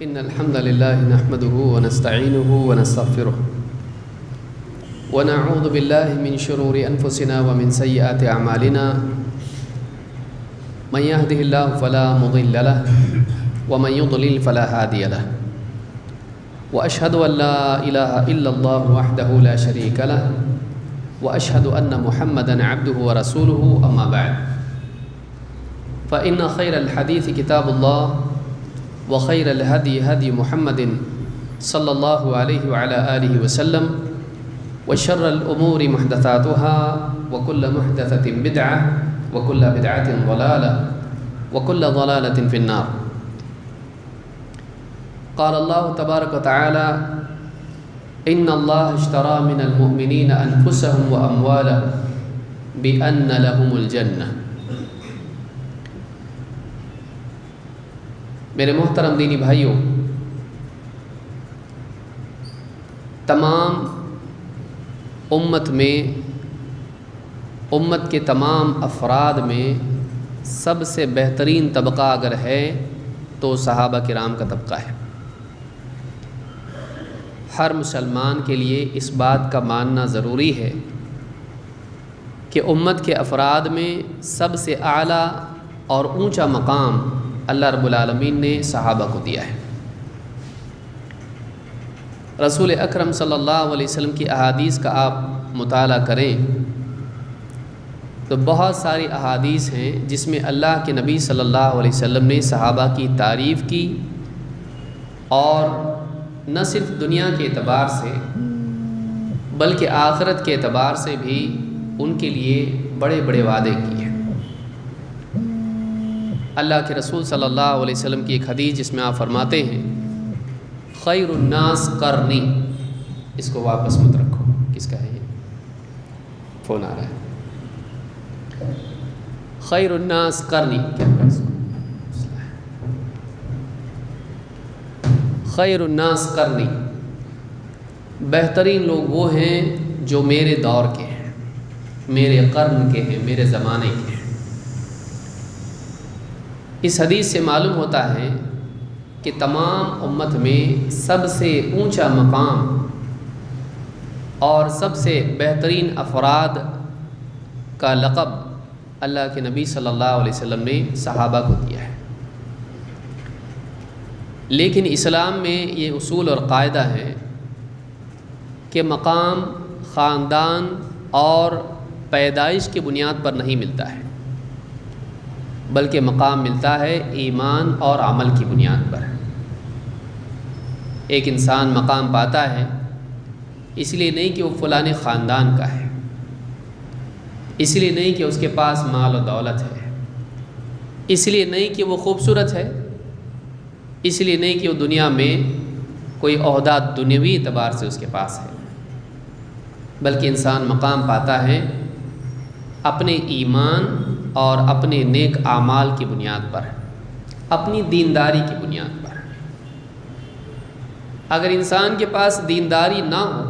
إن الحمد لله نحمده ونستعينه ونستغفره ونعوذ بالله من شرور أنفسنا ومن سيئات أعمالنا من يهده الله فلا مضل له ومن يضلل فلا هادي له وأشهد أن لا إله إلا الله وحده لا شريك له وأشهد أن محمدًا عبده ورسوله أما بعد فإن خير الحديث كتاب الله وخير الهدي هدي محمد صلى الله عليه وعلى آله وسلم وشر الأمور محدثاتها وكل محدثة بدعة وكل بدعة ضلالة وكل ضلالة في النار. قال الله تبارك وتعالى إن الله اشترى من المؤمنين أنفسهم وأموالهم بأن لهم الجنة. میرے محترم دینی بھائیوں، تمام امت کے تمام افراد میں سب سے بہترین طبقہ اگر ہے تو صحابہ کرام کا طبقہ ہے۔ ہر مسلمان کے لیے اس بات کا ماننا ضروری ہے کہ امت کے افراد میں سب سے اعلیٰ اور اونچا مقام اللہ رب العالمین نے صحابہ کو دیا ہے۔ رسول اکرم صلی اللہ علیہ وسلم کی احادیث کا آپ مطالعہ کریں تو بہت ساری احادیث ہیں جس میں اللہ کے نبی صلی اللہ علیہ وسلم نے صحابہ کی تعریف کی، اور نہ صرف دنیا کے اعتبار سے بلکہ آخرت کے اعتبار سے بھی ان کے لیے بڑے بڑے وعدے کیے ہیں۔ اللہ کے رسول صلی اللہ علیہ وسلم کی ایک حدیث جس میں آپ فرماتے ہیں خیر الناس قرنی، اس کو واپس مت رکھو، کس کا ہے یہ؟ فون آ رہا ہے۔ خیر الناس قرنی، کیا ہے اس کو؟ خیر الناس قرنی، بہترین لوگ وہ ہیں جو میرے دور کے ہیں، میرے قرن کے ہیں، میرے زمانے کے ہیں۔ اس حدیث سے معلوم ہوتا ہے کہ تمام امت میں سب سے اونچا مقام اور سب سے بہترین افراد کا لقب اللہ کے نبی صلی اللہ علیہ وسلم نے صحابہ کو دیا ہے۔ لیکن اسلام میں یہ اصول اور قاعدہ ہے کہ مقام خاندان اور پیدائش کی بنیاد پر نہیں ملتا ہے، بلکہ مقام ملتا ہے ایمان اور عمل کی بنیاد پر۔ ایک انسان مقام پاتا ہے اس لیے نہیں کہ وہ فلاں خاندان کا ہے، اس لیے نہیں کہ اس کے پاس مال و دولت ہے، اس لیے نہیں کہ وہ خوبصورت ہے، اس لیے نہیں کہ وہ دنیا میں کوئی عہدہ دنیوی اعتبار سے اس کے پاس ہے، بلکہ انسان مقام پاتا ہے اپنے ایمان اور اپنے نیک اعمال کی بنیاد پر، اپنی دینداری کی بنیاد پر۔ اگر انسان کے پاس دینداری نہ ہو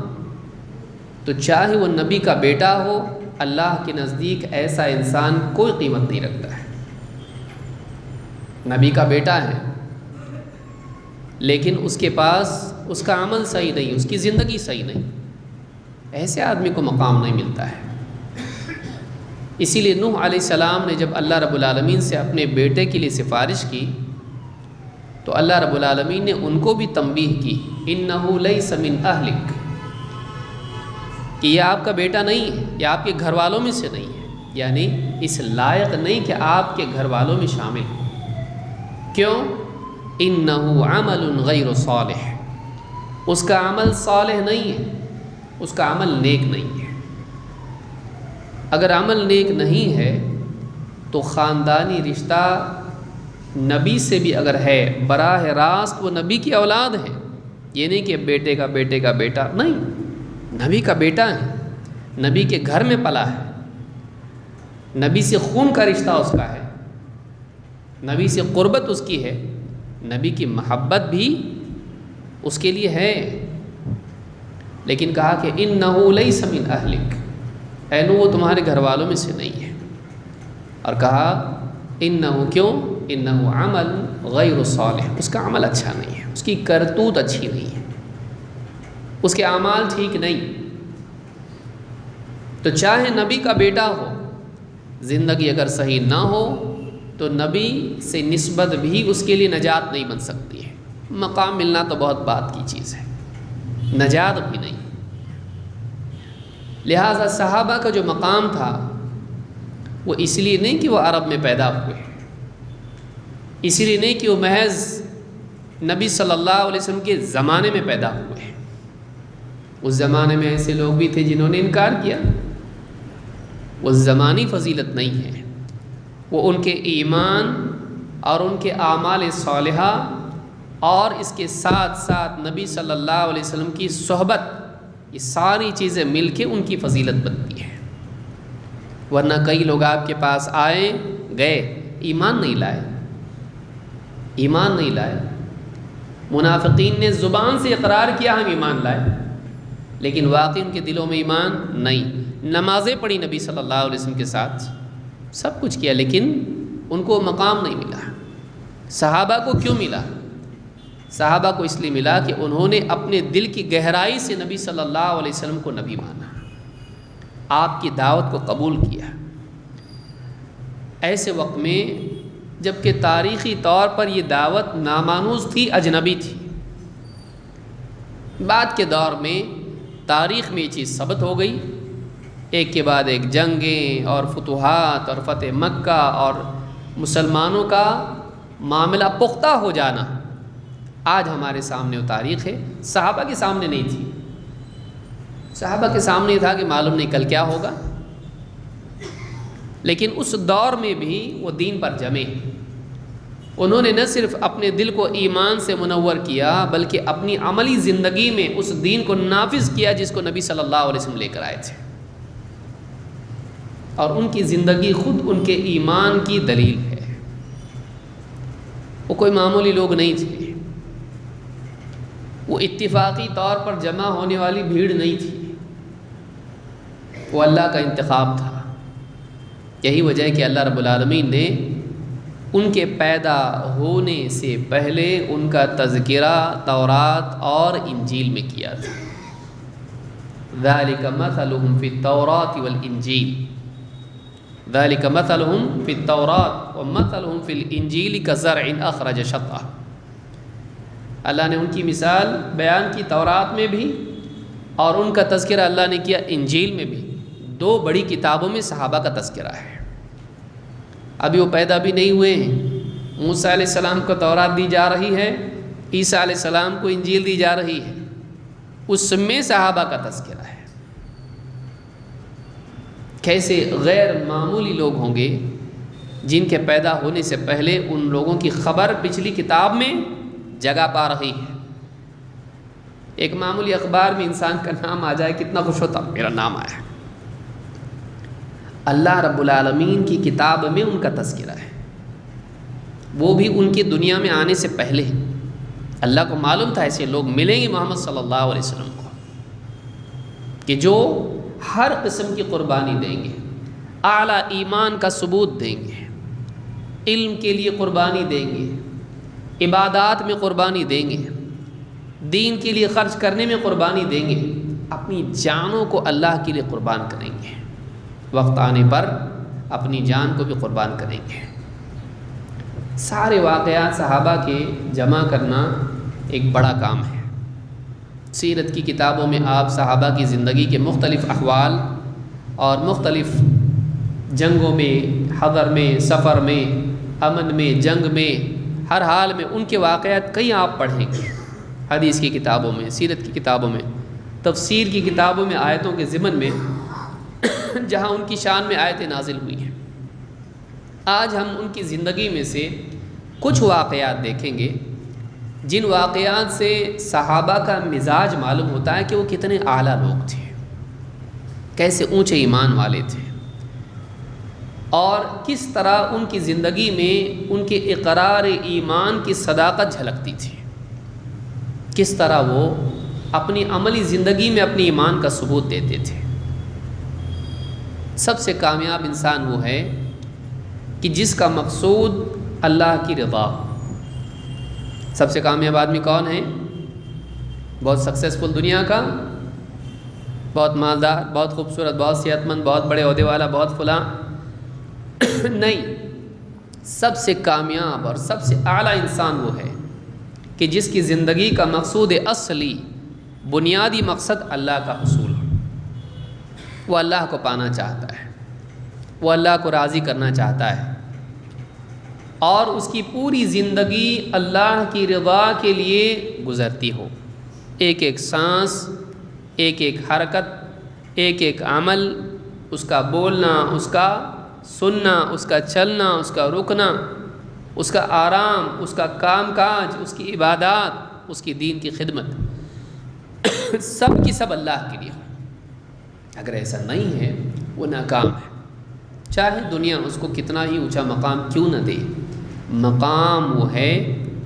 تو چاہے وہ نبی کا بیٹا ہو، اللہ کے نزدیک ایسا انسان کوئی قیمت نہیں رکھتا ہے۔ نبی کا بیٹا ہے لیکن اس کے پاس اس کا عمل صحیح نہیں، اس کی زندگی صحیح نہیں، ایسے آدمی کو مقام نہیں ملتا ہے۔ اسی لیے نوح علیہ السلام نے جب اللہ رب العالمین سے اپنے بیٹے کے لیے سفارش کی تو اللہ رب العالمین نے ان کو بھی تنبیہ کی انہ لیس من اہلک، کہ یہ آپ کا بیٹا نہیں ہے، یہ آپ کے گھر والوں میں سے نہیں ہے، یعنی اس لائق نہیں کہ آپ کے گھر والوں میں شامل ہو۔ کیوں؟ انہ عمل غیر صالح، اس کا عمل صالح نہیں ہے، اس کا عمل نیک نہیں ہے۔ اگر عمل نیک نہیں ہے تو خاندانی رشتہ نبی سے بھی اگر ہے براہ راست وہ نبی کی اولاد ہے، یہ نہیں کہ بیٹے کا بیٹے کا بیٹا، نہیں، نبی کا بیٹا ہے، نبی کے گھر میں پلا ہے، نبی سے خون کا رشتہ اس کا ہے، نبی سے قربت اس کی ہے، نبی کی محبت بھی اس کے لیے ہے۔ لیکن کہا کہ انہ لیس من اہلک، اے نوح وہ تمہارے گھر والوں میں سے نہیں ہے، اور کہا انہ کیوں، انہ عمل غیر صالح، اس کا عمل اچھا نہیں ہے۔ اس کی کرتوت اچھی نہیں ہے، اس کے اعمال ٹھیک نہیں، تو چاہے نبی کا بیٹا ہو، زندگی اگر صحیح نہ ہو تو نبی سے نسبت بھی اس کے لیے نجات نہیں بن سکتی ہے۔ مقام ملنا تو بہت بات کی چیز ہے، نجات بھی نہیں۔ لہٰذا صحابہ کا جو مقام تھا وہ اس لیے نہیں کہ وہ عرب میں پیدا ہوئے، اس لیے نہیں کہ وہ محض نبی صلی اللہ علیہ وسلم کے زمانے میں پیدا ہوئے۔ اس زمانے میں ایسے لوگ بھی تھے جنہوں نے انکار کیا، وہ زمانی فضیلت نہیں ہے، وہ ان کے ایمان اور ان کے اعمال صالحہ اور اس کے ساتھ ساتھ نبی صلی اللہ علیہ وسلم کی صحبت، یہ ساری چیزیں مل کے ان کی فضیلت بنتی ہے۔ ورنہ کئی لوگ آپ کے پاس آئے گئے، ایمان نہیں لائے، ایمان نہیں لائے۔ منافقین نے زبان سے اقرار کیا ہم ایمان لائے، لیکن واقعی ان کے دلوں میں ایمان نہیں۔ نمازیں پڑھی نبی صلی اللہ علیہ وسلم کے ساتھ، سب کچھ کیا، لیکن ان کو مقام نہیں ملا۔ صحابہ کو کیوں ملا؟ صحابہ کو اس لیے ملا کہ انہوں نے اپنے دل کی گہرائی سے نبی صلی اللہ علیہ وسلم کو نبی مانا، آپ کی دعوت کو قبول کیا۔ ایسے وقت میں جب کہ تاریخی طور پر یہ دعوت نامانوس تھی، اجنبی تھی، بعد کے دور میں تاریخ میں یہ چیز ثبت ہو گئی، ایک کے بعد ایک جنگیں اور فتوحات اور فتح مکہ اور مسلمانوں کا معاملہ پختہ ہو جانا، آج ہمارے سامنے وہ تاریخ ہے۔ صحابہ کے سامنے نہیں تھی، صحابہ کے سامنے تھا کہ معلوم نہیں کل کیا ہوگا، لیکن اس دور میں بھی وہ دین پر جمے۔ انہوں نے نہ صرف اپنے دل کو ایمان سے منور کیا، بلکہ اپنی عملی زندگی میں اس دین کو نافذ کیا جس کو نبی صلی اللہ علیہ وسلم لے کر آئے تھے، اور ان کی زندگی خود ان کے ایمان کی دلیل ہے۔ وہ کوئی معمولی لوگ نہیں تھے، وہ اتفاقی طور پر جمع ہونے والی بھیڑ نہیں تھی، وہ اللہ کا انتخاب تھا۔ یہی وجہ ہے کہ اللہ رب العالمین نے ان کے پیدا ہونے سے پہلے ان کا تذکرہ تورات اور انجیل میں کیا تھا۔ ذَلِكَ مَثَلُهُمْ فِي التَّوْرَاةِ وَالْإِنجِيلِ ذَلِكَ مَثَلُهُمْ فِي التَّوْرَاةِ وَمَثَلُهُمْ فِي الْإِنجِيلِ كَزَرْعٍ أَخْرَجَ شَطْأَهُ۔ اللہ نے ان کی مثال بیان کی تورات میں بھی، اور ان کا تذکرہ اللہ نے کیا انجیل میں بھی۔ دو بڑی کتابوں میں صحابہ کا تذکرہ ہے۔ ابھی وہ پیدا بھی نہیں ہوئے ہیں، موسیٰ علیہ السلام کو تورات دی جا رہی ہے، عیسیٰ علیہ السلام کو انجیل دی جا رہی ہے، اس میں صحابہ کا تذکرہ ہے۔ کیسے غیر معمولی لوگ ہوں گے جن کے پیدا ہونے سے پہلے ان لوگوں کی خبر پچھلی کتاب میں جگہ پا رہی ہے۔ ایک معمولی اخبار میں انسان کا نام آ جائے کتنا خوش ہوتا، میرا نام آیا ہے۔ اللہ رب العالمین کی کتاب میں ان کا تذکرہ ہے، وہ بھی ان کی دنیا میں آنے سے پہلے۔ اللہ کو معلوم تھا ایسے لوگ ملیں گے محمد صلی اللہ علیہ وسلم کو، کہ جو ہر قسم کی قربانی دیں گے، اعلیٰ ایمان کا ثبوت دیں گے، علم کے لیے قربانی دیں گے، عبادات میں قربانی دیں گے، دین کے لیے خرچ کرنے میں قربانی دیں گے، اپنی جانوں کو اللہ کے لیے قربان کریں گے، وقت آنے پر اپنی جان کو بھی قربان کریں گے۔ سارے واقعات صحابہ کے جمع کرنا ایک بڑا کام ہے۔ سیرت کی کتابوں میں آپ صحابہ کی زندگی کے مختلف احوال اور مختلف جنگوں میں، حضر میں، سفر میں، امن میں، جنگ میں، ہر حال میں ان کے واقعات کئی آپ پڑھیں گے۔ حدیث کی کتابوں میں، سیرت کی کتابوں میں، تفسیر کی کتابوں میں، آیتوں کے ضمن میں جہاں ان کی شان میں آیتیں نازل ہوئی ہیں۔ آج ہم ان کی زندگی میں سے کچھ واقعات دیکھیں گے جن واقعات سے صحابہ کا مزاج معلوم ہوتا ہے کہ وہ کتنے اعلیٰ لوگ تھے، کیسے اونچے ایمان والے تھے، اور کس طرح ان کی زندگی میں ان کے اقرار ایمان کی صداقت جھلکتی تھی، کس طرح وہ اپنی عملی زندگی میں اپنی ایمان کا ثبوت دیتے تھے۔ سب سے کامیاب انسان وہ ہے کہ جس کا مقصود اللہ کی رضا، سب سے کامیاب آدمی کون ہے؟ بہت سکسیسفل دنیا کا، بہت مالدار، بہت خوبصورت، بہت صحت مند، بہت بڑے عہدے والا، بہت فلاں نہیں، سب سے کامیاب اور سب سے اعلیٰ انسان وہ ہے کہ جس کی زندگی کا مقصود اصلی، بنیادی مقصد اللہ کا حصول ہو۔ وہ اللہ کو پانا چاہتا ہے، وہ اللہ کو راضی کرنا چاہتا ہے، اور اس کی پوری زندگی اللہ کی رضا کے لیے گزرتی ہو۔ ایک ایک سانس، ایک ایک حرکت، ایک ایک عمل، اس کا بولنا، اس کا سننا، اس کا چلنا، اس کا رکنا، اس کا آرام، اس کا کام کاج، اس کی عبادات، اس کی دین کی خدمت، سب کی سب اللہ کے لیے ہو۔ اگر ایسا نہیں ہے وہ ناکام ہے، چاہے دنیا اس کو کتنا ہی اونچا مقام کیوں نہ دے۔ مقام وہ ہے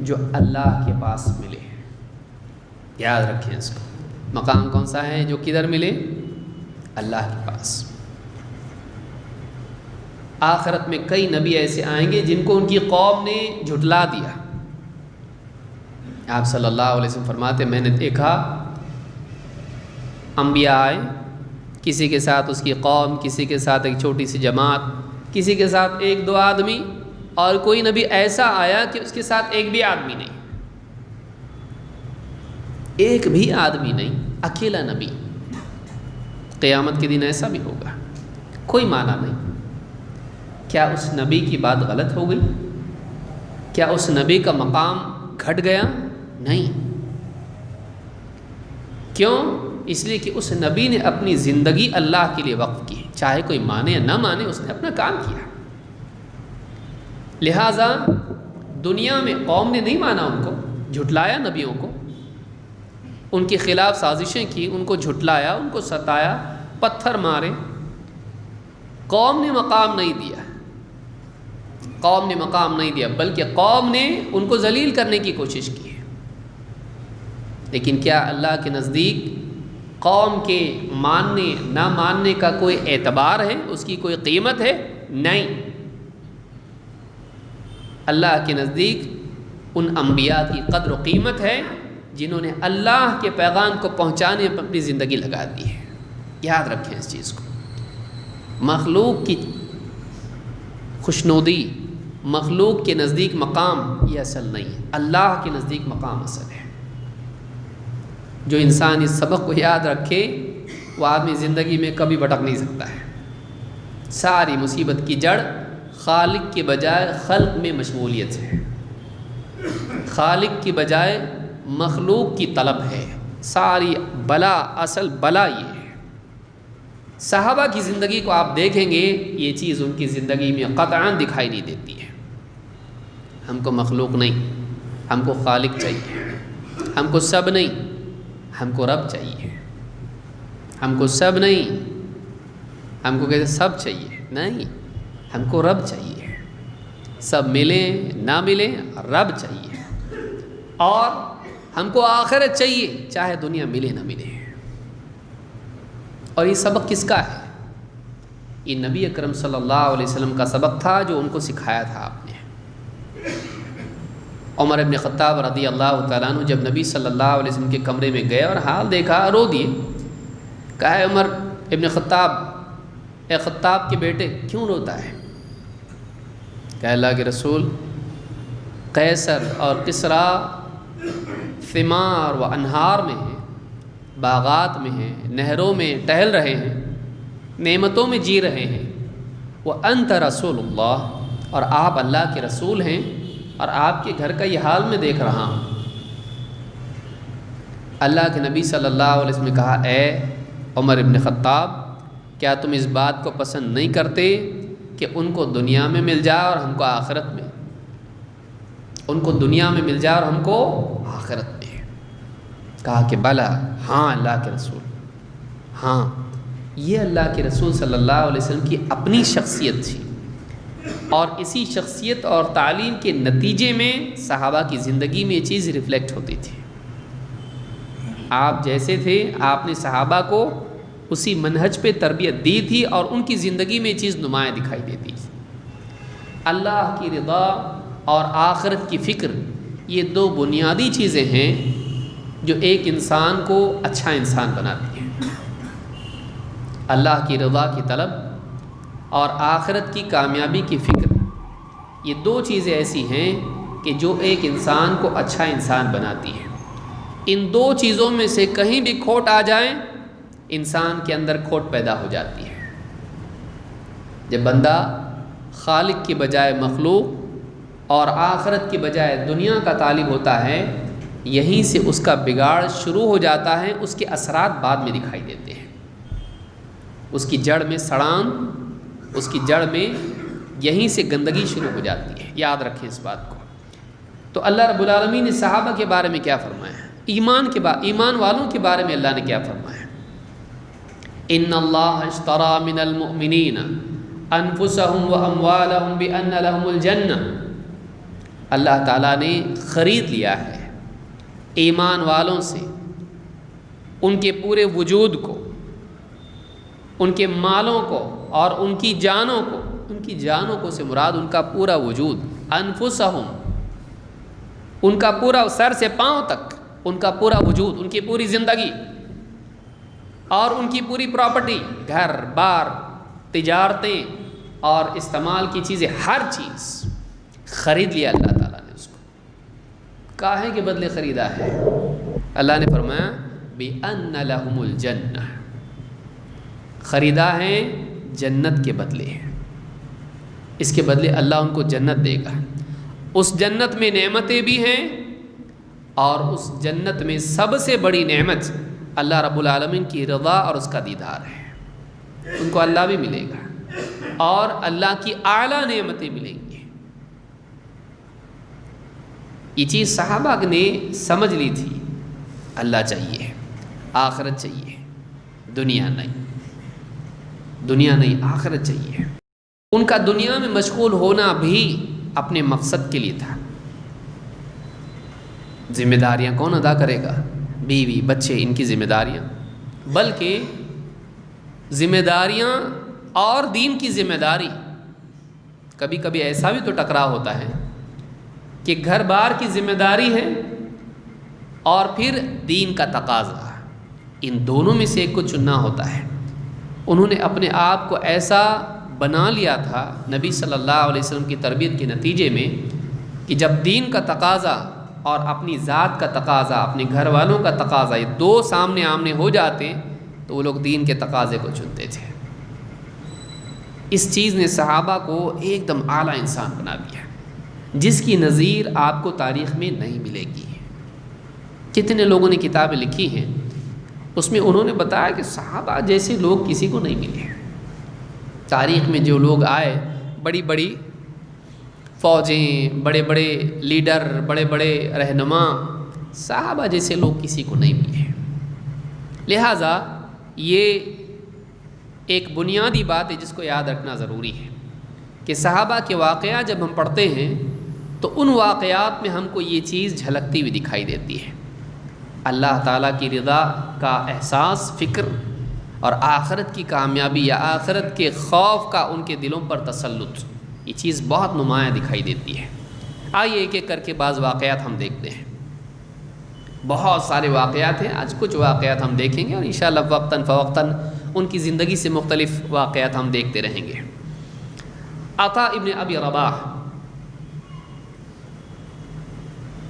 جو اللہ کے پاس ملے، یاد رکھیں اس کو۔ مقام کون سا ہے جو کدھر ملے؟ اللہ کے پاس۔ آخرت میں کئی نبی ایسے آئیں گے جن کو ان کی قوم نے جھٹلا دیا۔ آپ صلی اللہ علیہ وسلم فرماتے میں نے دیکھا انبیاء آئے، کسی کے ساتھ اس کی قوم، کسی کے ساتھ ایک چھوٹی سی جماعت، کسی کے ساتھ ایک دو آدمی، اور کوئی نبی ایسا آیا کہ اس کے ساتھ ایک بھی آدمی نہیں، ایک بھی آدمی نہیں، اکیلا نبی۔ قیامت کے دن ایسا بھی ہوگا، کوئی معنی نہیں۔ کیا اس نبی کی بات غلط ہو گئی؟ کیا اس نبی کا مقام گھٹ گیا؟ نہیں۔ کیوں؟ اس لیے کہ اس نبی نے اپنی زندگی اللہ کے لیے وقف کی، چاہے کوئی مانے یا نہ مانے، اس نے اپنا کام کیا۔ لہٰذا دنیا میں قوم نے نہیں مانا، ان کو جھٹلایا، نبیوں کو ان کے خلاف سازشیں کی، ان کو جھٹلایا، ان کو ستایا، پتھر مارے، قوم نے مقام نہیں دیا، قوم نے مقام نہیں دیا، بلکہ قوم نے ان کو ذلیل کرنے کی کوشش کی۔ لیکن کیا اللہ کے نزدیک قوم کے ماننے نہ ماننے کا کوئی اعتبار ہے؟ اس کی کوئی قیمت ہے؟ نہیں۔ اللہ کے نزدیک ان انبیاء کی قدر و قیمت ہے جنہوں نے اللہ کے پیغام کو پہنچانے پر اپنی زندگی لگا دی ہے۔ یاد رکھیں اس چیز کو۔ مخلوق کی خوشنودی، مخلوق کے نزدیک مقام یہ اصل نہیں ہے، اللہ کے نزدیک مقام اصل ہے۔ جو انسان اس سبق کو یاد رکھے وہ آدمی زندگی میں کبھی بھٹک نہیں سکتا ہے۔ ساری مصیبت کی جڑ خالق کے بجائے خلق میں مشغولیت ہے، خالق کی بجائے مخلوق کی طلب ہے۔ ساری بلا، اصل بلا یہ ہے۔ صحابہ کی زندگی کو آپ دیکھیں گے، یہ چیز ان کی زندگی میں قطعاً دکھائی نہیں دیتی ہے۔ ہم کو مخلوق نہیں، ہم کو خالق چاہیے۔ ہم کو سب نہیں، ہم کو رب چاہیے۔ ہم کو سب نہیں، ہم کو کہتے سب چاہیے، نہیں، ہم کو رب چاہیے۔ سب ملیں نہ ملیں، رب چاہیے۔ اور ہم کو آخرت چاہیے، چاہے دنیا ملے نہ ملے۔ اور یہ سبق کس کا ہے؟ یہ نبی اکرم صلی اللہ علیہ وسلم کا سبق تھا جو ان کو سکھایا تھا آپ نے۔ عمر ابن خطاب رضی اللہ تعالیٰ عنہ جب نبی صلی اللہ علیہ وسلم کے کمرے میں گئے اور حال دیکھا، رو دیے۔ کہا ہے عمر ابن خطاب، اے خطاب کے بیٹے کیوں روتا ہے؟ کہ اللہ کے رسول، قیصر اور کسریٰ ثمار و انہار میں ہیں، باغات میں ہیں، نہروں میں ٹہل رہے ہیں، نعمتوں میں جی رہے ہیں، وَأَنْتَ رَسُولُ اللَّهِ، اور آپ اللہ کے رسول ہیں، اور آپ کے گھر کا یہ حال میں دیکھ رہا ہوں۔ اللہ کے نبی صلی اللہ علیہ وسلم نے کہا، اے عمر ابن خطاب، کیا تم اس بات کو پسند نہیں کرتے کہ ان کو دنیا میں مل جائے اور ہم کو آخرت میں؟ ان کو دنیا میں مل جائے اور ہم کو آخرت میں۔ کہا کہ بلا، ہاں اللہ کے رسول، ہاں۔ یہ اللہ کے رسول صلی اللہ علیہ وسلم کی اپنی شخصیت تھی، اور اسی شخصیت اور تعلیم کے نتیجے میں صحابہ کی زندگی میں یہ چیز ریفلیکٹ ہوتی تھی۔ آپ جیسے تھے، آپ نے صحابہ کو اسی منہج پہ تربیت دی تھی، اور ان کی زندگی میں یہ چیز نمایاں دکھائی دیتی تھی۔ اللہ کی رضا اور آخرت کی فکر یہ دو بنیادی چیزیں ہیں جو ایک انسان کو اچھا انسان بناتی ہیں، اللہ کی رضا کی طلب اور آخرت کی کامیابی کی فکر۔ یہ دو چیزیں ایسی ہیں کہ جو ایک انسان کو اچھا انسان بناتی ہیں۔ ان دو چیزوں میں سے کہیں بھی کھوٹ آ جائے انسان کے اندر کھوٹ پیدا ہو جاتی ہے۔ جب بندہ خالق کی بجائے مخلوق اور آخرت کی بجائے دنیا کا طالب ہوتا ہے، یہیں سے اس کا بگاڑ شروع ہو جاتا ہے، اس کے اثرات بعد میں دکھائی دیتے ہیں۔ اس کی جڑ میں سڑان، اس کی جڑ میں یہیں سے گندگی شروع ہو جاتی ہے، یاد رکھیں اس بات کو۔ تو اللہ رب العالمین نے صحابہ کے بارے میں کیا فرمایا ہے؟ ایمان والوں کے بارے میں اللہ نے کیا فرمایا؟ ان اللہ اشترى من المؤمنین انفسهم واموالهم بان لهم الجنہ، اللہ تعالیٰ نے خرید لیا ہے ایمان والوں سے ان کے پورے وجود کو، ان کے مالوں کو اور ان کی جانوں کو۔ ان کی جانوں کو سے مراد ان کا پورا وجود، انفسہم، ان کا پورا سر سے پاؤں تک، ان کا پورا وجود، ان کی پوری زندگی اور ان کی پوری پراپرٹی، گھر بار، تجارتیں اور استعمال کی چیزیں، ہر چیز خرید لیا اللہ تعالیٰ نے اس کو۔ کاہے کے بدلے خریدا ہے؟ اللہ نے فرمایا بِأَنَّ لَهُمُ الْجَنَّةَ، خریدا ہے جنت کے بدلے۔ اس کے بدلے اللہ ان کو جنت دے گا۔ اس جنت میں نعمتیں بھی ہیں، اور اس جنت میں سب سے بڑی نعمت اللہ رب العالمین کی رضا اور اس کا دیدار ہے۔ ان کو اللہ بھی ملے گا اور اللہ کی اعلیٰ نعمتیں ملیں گی۔ یہ چیز صحابہ نے سمجھ لی تھی، اللہ چاہیے، آخرت چاہیے، دنیا نہیں، دنیا نہیں آخرت چاہیے۔ ان کا دنیا میں مشغول ہونا بھی اپنے مقصد کے لیے تھا۔ ذمہ داریاں کون ادا کرے گا؟ بیوی بچے، ان کی ذمہ داریاں، بلکہ ذمہ داریاں اور دین کی ذمہ داری۔ کبھی کبھی ایسا بھی تو ٹکراؤ ہوتا ہے کہ گھر بار کی ذمہ داری ہے اور پھر دین کا تقاضا، ان دونوں میں سے ایک کو چننا ہوتا ہے۔ انہوں نے اپنے آپ کو ایسا بنا لیا تھا نبی صلی اللہ علیہ وسلم کی تربیت کے نتیجے میں کہ جب دین کا تقاضا اور اپنی ذات کا تقاضا، اپنے گھر والوں کا تقاضا، یہ دو سامنے آمنے ہو جاتے تو وہ لوگ دین کے تقاضے کو چنتے تھے۔ اس چیز نے صحابہ کو ایک دم اعلیٰ انسان بنا دیا، جس کی نظیر آپ کو تاریخ میں نہیں ملے گی۔ کتنے لوگوں نے کتابیں لکھی ہیں، اس میں انہوں نے بتایا کہ صحابہ جیسے لوگ کسی کو نہیں ملے۔ تاریخ میں جو لوگ آئے، بڑی بڑی فوجیں، بڑے بڑے لیڈر، بڑے بڑے رہنما، صحابہ جیسے لوگ کسی کو نہیں ملے۔ لہٰذا یہ ایک بنیادی بات ہے جس کو یاد رکھنا ضروری ہے کہ صحابہ کے واقعات جب ہم پڑھتے ہیں تو ان واقعات میں ہم کو یہ چیز جھلکتی ہوئی دکھائی دیتی ہے، اللہ تعالیٰ کی رضا کا احساس، فکر، اور آخرت کی کامیابی یا آخرت کے خوف کا ان کے دلوں پر تسلط، یہ چیز بہت نمایاں دکھائی دیتی ہے۔ آئیے ایک ایک کر کے بعض واقعات ہم دیکھتے ہیں۔ بہت سارے واقعات ہیں، آج کچھ واقعات ہم دیکھیں گے اور انشاءاللہ وقتاً فوقتاً ان کی زندگی سے مختلف واقعات ہم دیکھتے رہیں گے۔ عطا ابن ابی رباح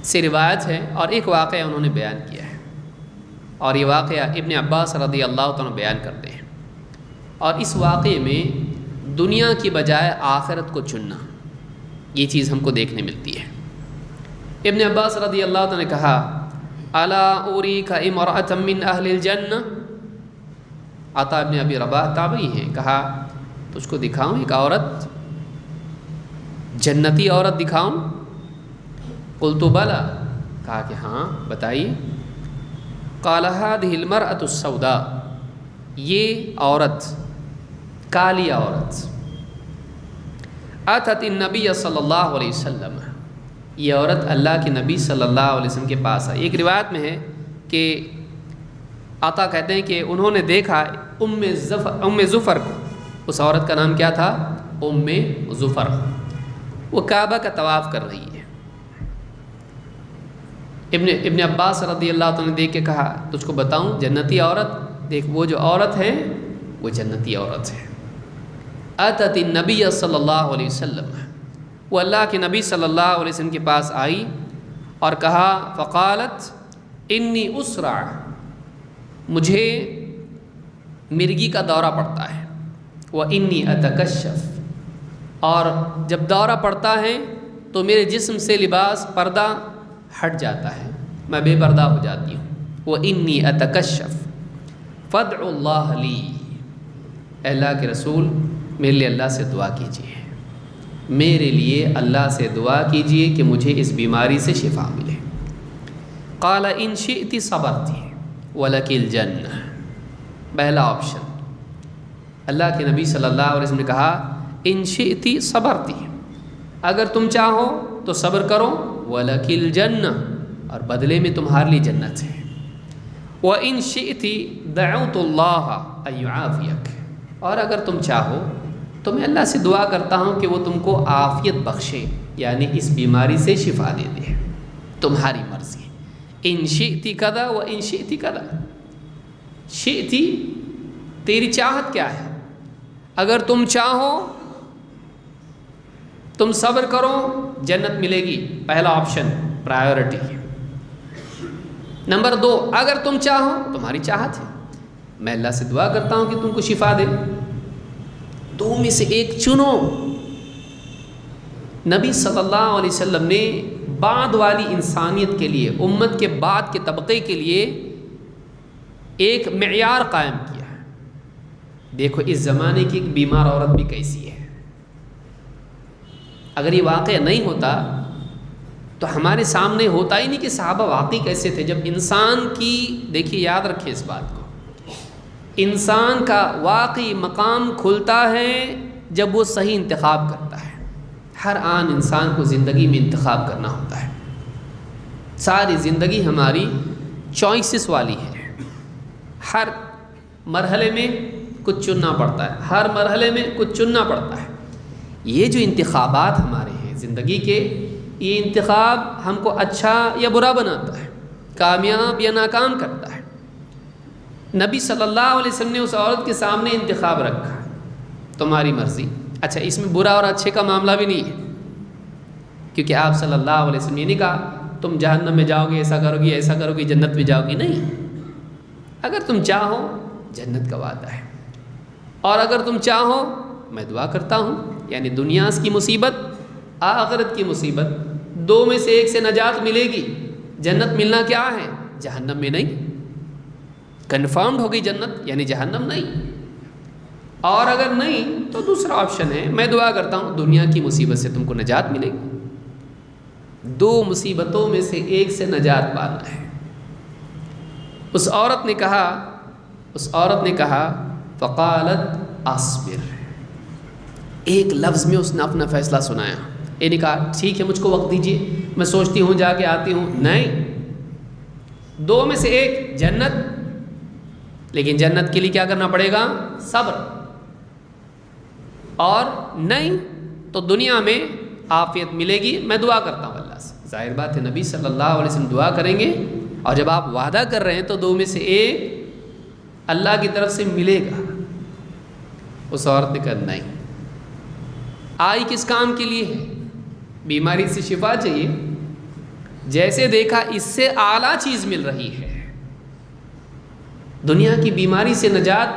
سے روایت ہے اور ایک واقعہ انہوں نے بیان کیا ہے، اور یہ واقعہ ابن عباس رضی اللہ تعالیٰ بیان کرتے ہیں، اور اس واقعے میں دنیا کی بجائے آخرت کو چننا، یہ چیز ہم کو دیکھنے ملتی ہے۔ ابن عباس رضی اللہ تعالیٰ نے کہا الا اریک امرأۃ من اہل الجنہ، عطا ابن ابی رباح تابعی ہیں، کہا تجھ کو دکھاؤں ایک عورت، جنتی عورت دکھاؤں؟ قلت بلا، کہا کہ ہاں بتائیے۔ قال هذه المرأة السوداء، یہ عورت، کالی عورت، اتت النبی صلی اللہ علیہ وسلم، یہ عورت اللہ کے نبی صلی اللہ علیہ وسلم کے پاس آئی۔ ایک روایت میں ہے کہ عطا کہتے ہیں کہ انہوں نے دیکھا ام ظفر کو، اس عورت کا نام کیا تھا؟ ام ظفر، وہ کعبہ کا طواف کر رہی ہے، ابن عباس رضی اللہ عنہ نے دیکھ کے کہا تجھ کو بتاؤں جنتی عورت؟ دیکھ وہ جو عورت ہے وہ جنتی عورت ہے۔ اتت النبی صلی اللہ علیہ وسلم، وہ اللہ کے نبی صلی اللہ علیہ وسلم کے پاس آئی اور کہا فقالت انی اسرع، مجھے مرگی کا دورہ پڑتا ہے، وانی اتکشف، اور جب دورہ پڑتا ہے تو میرے جسم سے لباس پردہ ہٹ جاتا ہے، میں بے پردہ ہو جاتی ہوں، وانی اتکشف فادعوا اللہ لی، اے اللہ کے رسول میرے لیے اللہ سے دعا کیجیے، میرے لیے اللہ سے دعا کیجیے کہ مجھے اس بیماری سے شفا ملے۔ قال ان شئت صبرتی ولک الجنہ، پہلا آپشن، اللہ کے نبی صلی اللہ علیہ وسلم نے کہا ان شئت صبرتی، اگر تم چاہو تو صبر کرو، ولک الجنہ، اور بدلے میں تمہارے لیے جنت ہے، وان شئت دعوت اللہ ان یعافیک، اور اگر تم چاہو تو میں اللہ سے دعا کرتا ہوں کہ وہ تم کو عافیت بخشے، یعنی اس بیماری سے شفا دے دے، تمہاری مرضی، ان شئت کذا و ان شئت کذا، شئت تیری چاہت کیا ہے، اگر تم چاہو تم صبر کرو جنت ملے گی، پہلا آپشن پرائیورٹی۔ نمبر 2، اگر تم چاہو، تمہاری چاہت ہے، میں اللہ سے دعا کرتا ہوں کہ تم کو شفا دے، دو میں سے ایک چنو۔ نبی صلی اللہ علیہ وسلم نے بعد والی انسانیت کے لیے، امت کے بعد کے طبقے کے لیے ایک معیار قائم کیا ہے۔ دیکھو اس زمانے کی ایک بیمار عورت بھی کیسی ہے، اگر یہ واقعہ نہیں ہوتا تو ہمارے سامنے ہوتا ہی نہیں کہ صحابہ واقعی کیسے تھے۔ جب انسان کی، دیکھیے یاد رکھیں اس بات کو، انسان کا واقعی مقام کھلتا ہے جب وہ صحیح انتخاب کرتا ہے۔ ہر آن انسان کو زندگی میں انتخاب کرنا ہوتا ہے، ساری زندگی ہماری چوائسز والی ہے، ہر مرحلے میں کچھ چننا پڑتا ہے، ہر مرحلے میں کچھ چننا پڑتا ہے۔ یہ جو انتخابات ہمارے ہیں زندگی کے، یہ انتخاب ہم کو اچھا یا برا بناتا ہے، کامیاب یا ناکام کرتا ہے۔ نبی صلی اللہ علیہ وسلم نے اس عورت کے سامنے انتخاب رکھا، تمہاری مرضی۔ اچھا، اس میں برا اور اچھے کا معاملہ بھی نہیں ہے، کیونکہ آپ صلی اللہ علیہ وسلم نے نہیں کہا تم جہنم میں جاؤ گے، ایسا کرو گی، ایسا کرو گی، جنت میں جاؤ گی، نہیں۔ اگر تم چاہو جنت کا وعدہ ہے، اور اگر تم چاہو میں دعا کرتا ہوں، یعنی دنیا کی مصیبت، آخرت کی مصیبت، دو میں سے ایک سے نجات ملے گی۔ جنت ملنا کیا ہے؟ جہنم میں نہیں، کنفرمڈ ہو گئی جنت، یعنی جہنم نہیں۔ اور اگر نہیں تو دوسرا آپشن ہے، میں دعا کرتا ہوں دنیا کی مصیبت سے تم کو نجات ملے گی۔ دو مصیبتوں میں سے ایک سے نجات پانا ہے۔ اس عورت نے کہا فقالت اصبر، ایک لفظ میں اس نے اپنا فیصلہ سنایا۔ یہ نہیں کہا ٹھیک ہے مجھ کو وقت دیجیے، میں سوچتی ہوں، جا کے آتی ہوں، نہیں، دو میں سے ایک، جنت، لیکن جنت کے لیے کیا کرنا پڑے گا؟ صبر، اور نہیں تو دنیا میں عافیت ملے گی، میں دعا کرتا ہوں اللہ سے۔ ظاہر بات ہے نبی صلی اللہ علیہ وسلم دعا کریں گے، اور جب آپ وعدہ کر رہے ہیں تو دو میں سے ایک اللہ کی طرف سے ملے گا۔ اس عورت نے کہا نہیں، آئی کس کام کے لیے ہے؟ بیماری سے شفا چاہیے، جیسے دیکھا اس سے اعلیٰ چیز مل رہی ہے، دنیا کی بیماری سے نجات،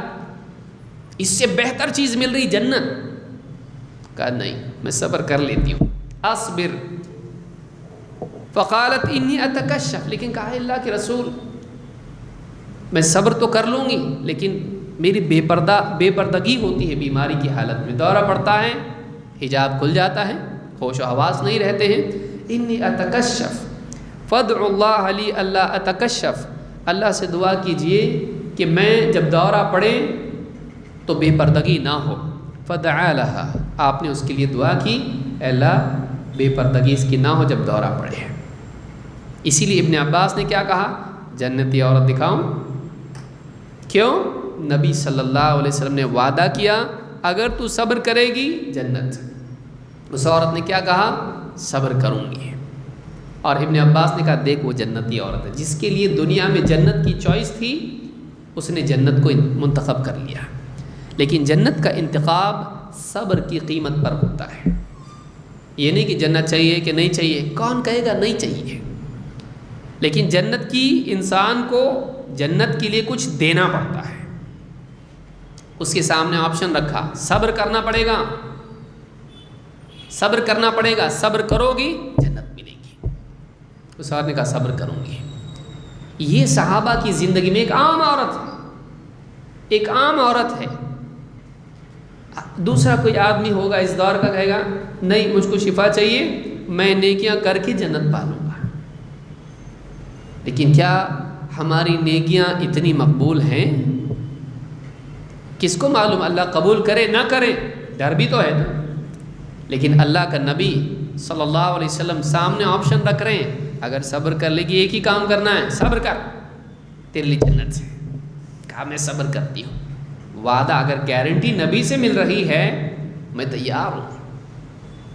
اس سے بہتر چیز مل رہی، جنت۔ کہا نہیں، میں صبر کر لیتی ہوں، اصبر۔ فقالت انی اتکشف، لیکن کہا اللہ کے رسول میں صبر تو کر لوں گی، لیکن میری بے پردگی ہوتی ہے، بیماری کی حالت میں دورہ پڑتا ہے، حجاب کھل جاتا ہے، ہوش و حواس نہیں رہتے ہیں۔ انی اتکشف فادعوا اللہ لی اللہ اتکشف، اللہ سے دعا کیجئے کہ میں جب دورہ پڑے تو بے پردگی نہ ہو۔ فدعا لہا، آپ نے اس کے لیے دعا کی، اے اللہ بے پردگی اس کی نہ ہو جب دورہ پڑے۔ اسی لیے ابن عباس نے کیا کہا؟ جنتی عورت دکھاؤں؟ کیوں؟ نبی صلی اللہ علیہ وسلم نے وعدہ کیا اگر تو صبر کرے گی جنت۔ اس عورت نے کیا کہا؟ صبر کروں گی۔ اور ابن عباس نے کہا دیکھ وہ جنتی عورت ہے جس کے لیے دنیا میں جنت کی چوائس تھی، اس نے جنت کو منتخب کر لیا۔ لیکن جنت کا انتخاب صبر کی قیمت پر ہوتا ہے۔ یہ نہیں کہ جنت چاہیے کہ نہیں چاہیے، کون کہے گا نہیں چاہیے، لیکن جنت کی انسان کو جنت کے لیے کچھ دینا پڑتا ہے۔ اس کے سامنے آپشن رکھا، صبر کرنا پڑے گا، صبر کرنا پڑے گا، صبر کرو گی جنت ملے گی۔ اس عورت نے کہا صبر کروں گی۔ یہ صحابہ کی زندگی میں ایک عام عورت ہے، ایک عام عورت ہے۔ دوسرا کوئی آدمی ہوگا اس دور کا، کہے گا نہیں مجھ کو شفا چاہیے، میں نیکیاں کر کے جنت پالوں گا۔ لیکن کیا ہماری نیکیاں اتنی مقبول ہیں؟ کس کو معلوم اللہ قبول کرے نہ کرے، ڈر بھی تو ہے نا۔ لیکن اللہ کا نبی صلی اللہ علیہ وسلم سامنے آپشن رکھ رہے ہیں، اگر صبر کر لے گی ایک ہی کام کرنا ہے، صبر کر تیرے لیے جنت سے۔ کہا میں صبر کرتی ہوں، وعدہ اگر گارنٹی نبی سے مل رہی ہے میں تیار ہوں،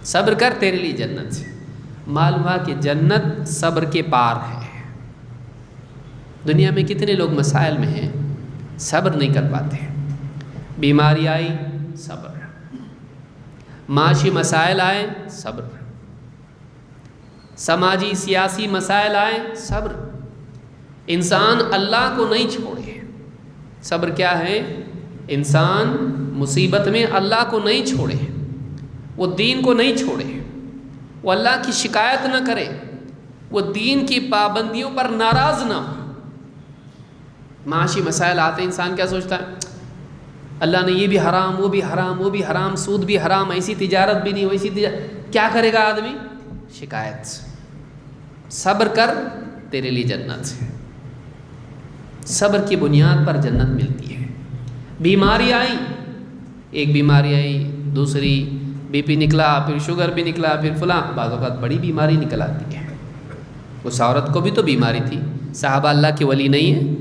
صبر کر تیرے لیے جنت سے۔ معلوم ہوا کہ جنت صبر کے پار ہے۔ دنیا میں کتنے لوگ مسائل میں ہیں، صبر نہیں کر پاتے، بیماری آئی صبر، معاشی مسائل آئے صبر، سماجی سیاسی مسائل آئے صبر۔ انسان اللہ کو نہیں چھوڑے۔ صبر کیا ہے؟ انسان مصیبت میں اللہ کو نہیں چھوڑے، وہ دین کو نہیں چھوڑے، وہ اللہ کی شکایت نہ کرے، وہ دین کی پابندیوں پر ناراض نہ ہو۔ معاشی مسائل آتے انسان کیا سوچتا ہے، اللہ نے یہ بھی حرام وہ بھی حرام وہ بھی حرام، سود بھی حرام، ایسی تجارت بھی نہیں ویسی تجارت، کیا کرے گا آدمی؟ شکایت۔ صبر کر تیرے لیے جنت ہے۔ صبر کی بنیاد پر جنت ملتی ہے۔ بیماری آئی، ایک بیماری آئی، دوسری بی پی نکلا، پھر شوگر بھی نکلا، پھر فلاں، بعض اوقات بڑی بیماری نکل آتی ہے۔ اس عورت کو بھی تو بیماری تھی، صحابہ اللہ کے ولی نہیں ہے،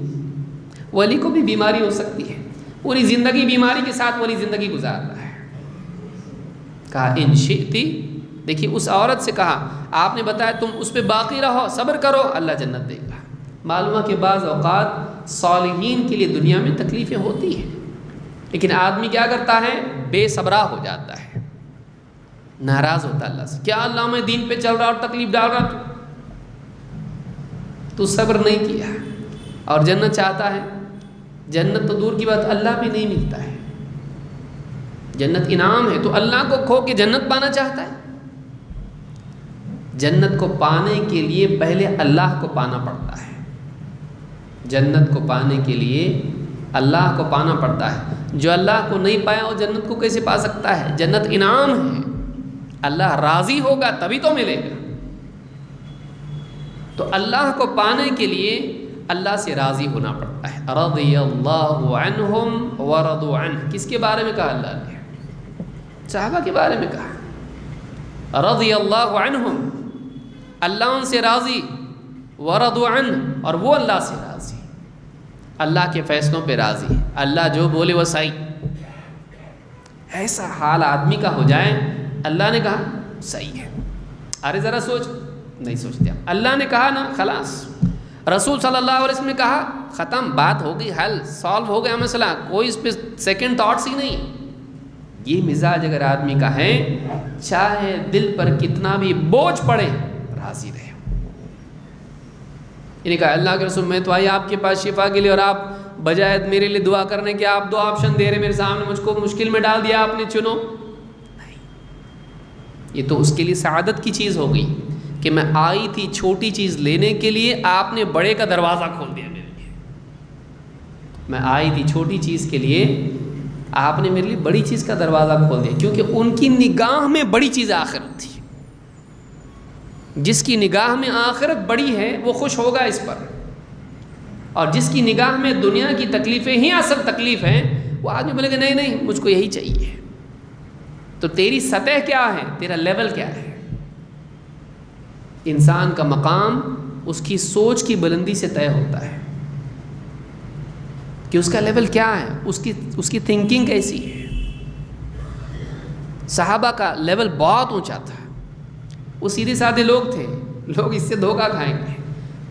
ولی کو بھی بیماری ہو سکتی ہے، پوری زندگی بیماری کے ساتھ ولی زندگی گزار رہا ہے۔ کہا ان شئتی، دیکھیے اس عورت سے کہا، آپ نے بتایا تم اس پہ باقی رہو، صبر کرو، اللہ جنت دے گا۔ معلوم ہے کہ بعض اوقات صالحین کے لیے دنیا میں تکلیفیں ہوتی ہیں، لیکن آدمی کیا کرتا ہے؟ بے صبرا ہو جاتا ہے، ناراض ہوتا ہے اللہ سے، کیا اللہ میں دین پہ چل رہا اور تکلیف ڈال رہا، تو صبر نہیں کیا اور جنت چاہتا ہے۔ جنت تو دور کی بات، اللہ بھی نہیں ملتا ہے، جنت انعام ہے، تو اللہ کو کھو کے جنت پانا چاہتا ہے۔ جنت کو پانے کے لیے پہلے اللہ کو پانا پڑتا ہے، جنت کو پانے کے لیے اللہ کو پانا پڑتا ہے۔ جو اللہ کو نہیں پایا وہ جنت کو کیسے پا سکتا ہے؟ جنت انعام ہے، اللہ راضی ہوگا تبھی تو ملے گا۔ تو اللہ کو پانے کے لیے اللہ سے راضی ہونا پڑتا ہے۔ رضی اللہ عنہم ورضوا عنہ، کس کے بارے میں کہا اللہ نے؟ صحابہ کے بارے میں کہا رضی اللہ عنہم، اللہ ان سے راضی، ورضوا عنہ، اور وہ اللہ سے راضی، اللہ کے فیصلوں پہ راضی، اللہ جو بولے وہ صحیح۔ ایسا حال آدمی کا ہو جائے، اللہ نے کہا صحیح ہے، ارے ذرا سوچ، نہیں سوچتے، اللہ نے کہا نا خلاص، رسول صلی اللہ علیہ وسلم نے کہا ختم، بات ہو گئی، حل سالو ہو گیا مسئلہ، کوئی اس پہ سیکنڈ تھاٹس ہی نہیں۔ یہ مزاج اگر آدمی کا ہے، چاہے دل پر کتنا بھی بوجھ پڑے راضی رہے۔ انہیں کہا اللہ کے رسول میں تو آئی آپ کے پاس شفا کے لیے، اور آپ بجائے میرے لیے دعا کرنے کے آپ دو آپشن دے رہے میرے سامنے، مجھ کو مشکل میں ڈال دیا آپ نے، چنو۔ نہیں، یہ تو اس کے لیے سعادت کی چیز ہو گئی کہ میں آئی تھی چھوٹی چیز لینے کے لیے، آپ نے بڑے کا دروازہ کھول دیا میرے لیے۔ میں آئی تھی چھوٹی چیز کے لیے، آپ نے میرے لیے بڑی چیز کا دروازہ کھول دیا، کیونکہ ان کی نگاہ میں بڑی چیز آخرت تھی۔ جس کی نگاہ میں آخرت بڑی ہے وہ خوش ہوگا اس پر، اور جس کی نگاہ میں دنیا کی تکلیفیں ہی اصل تکلیف ہیں، وہ آدمی بولے گا نہیں نہیں مجھ کو یہی چاہیے۔ تو تیری سطح کیا ہے، تیرا لیول کیا ہے؟ انسان کا مقام اس کی سوچ کی بلندی سے طے ہوتا ہے کہ اس کا لیول کیا ہے، اس کی تھنکنگ کیسی ہے۔ صحابہ کا لیول بہت اونچا تھا، وہ سیدھے سادھے لوگ تھے، لوگ اس سے دھوکہ کھائیں گے.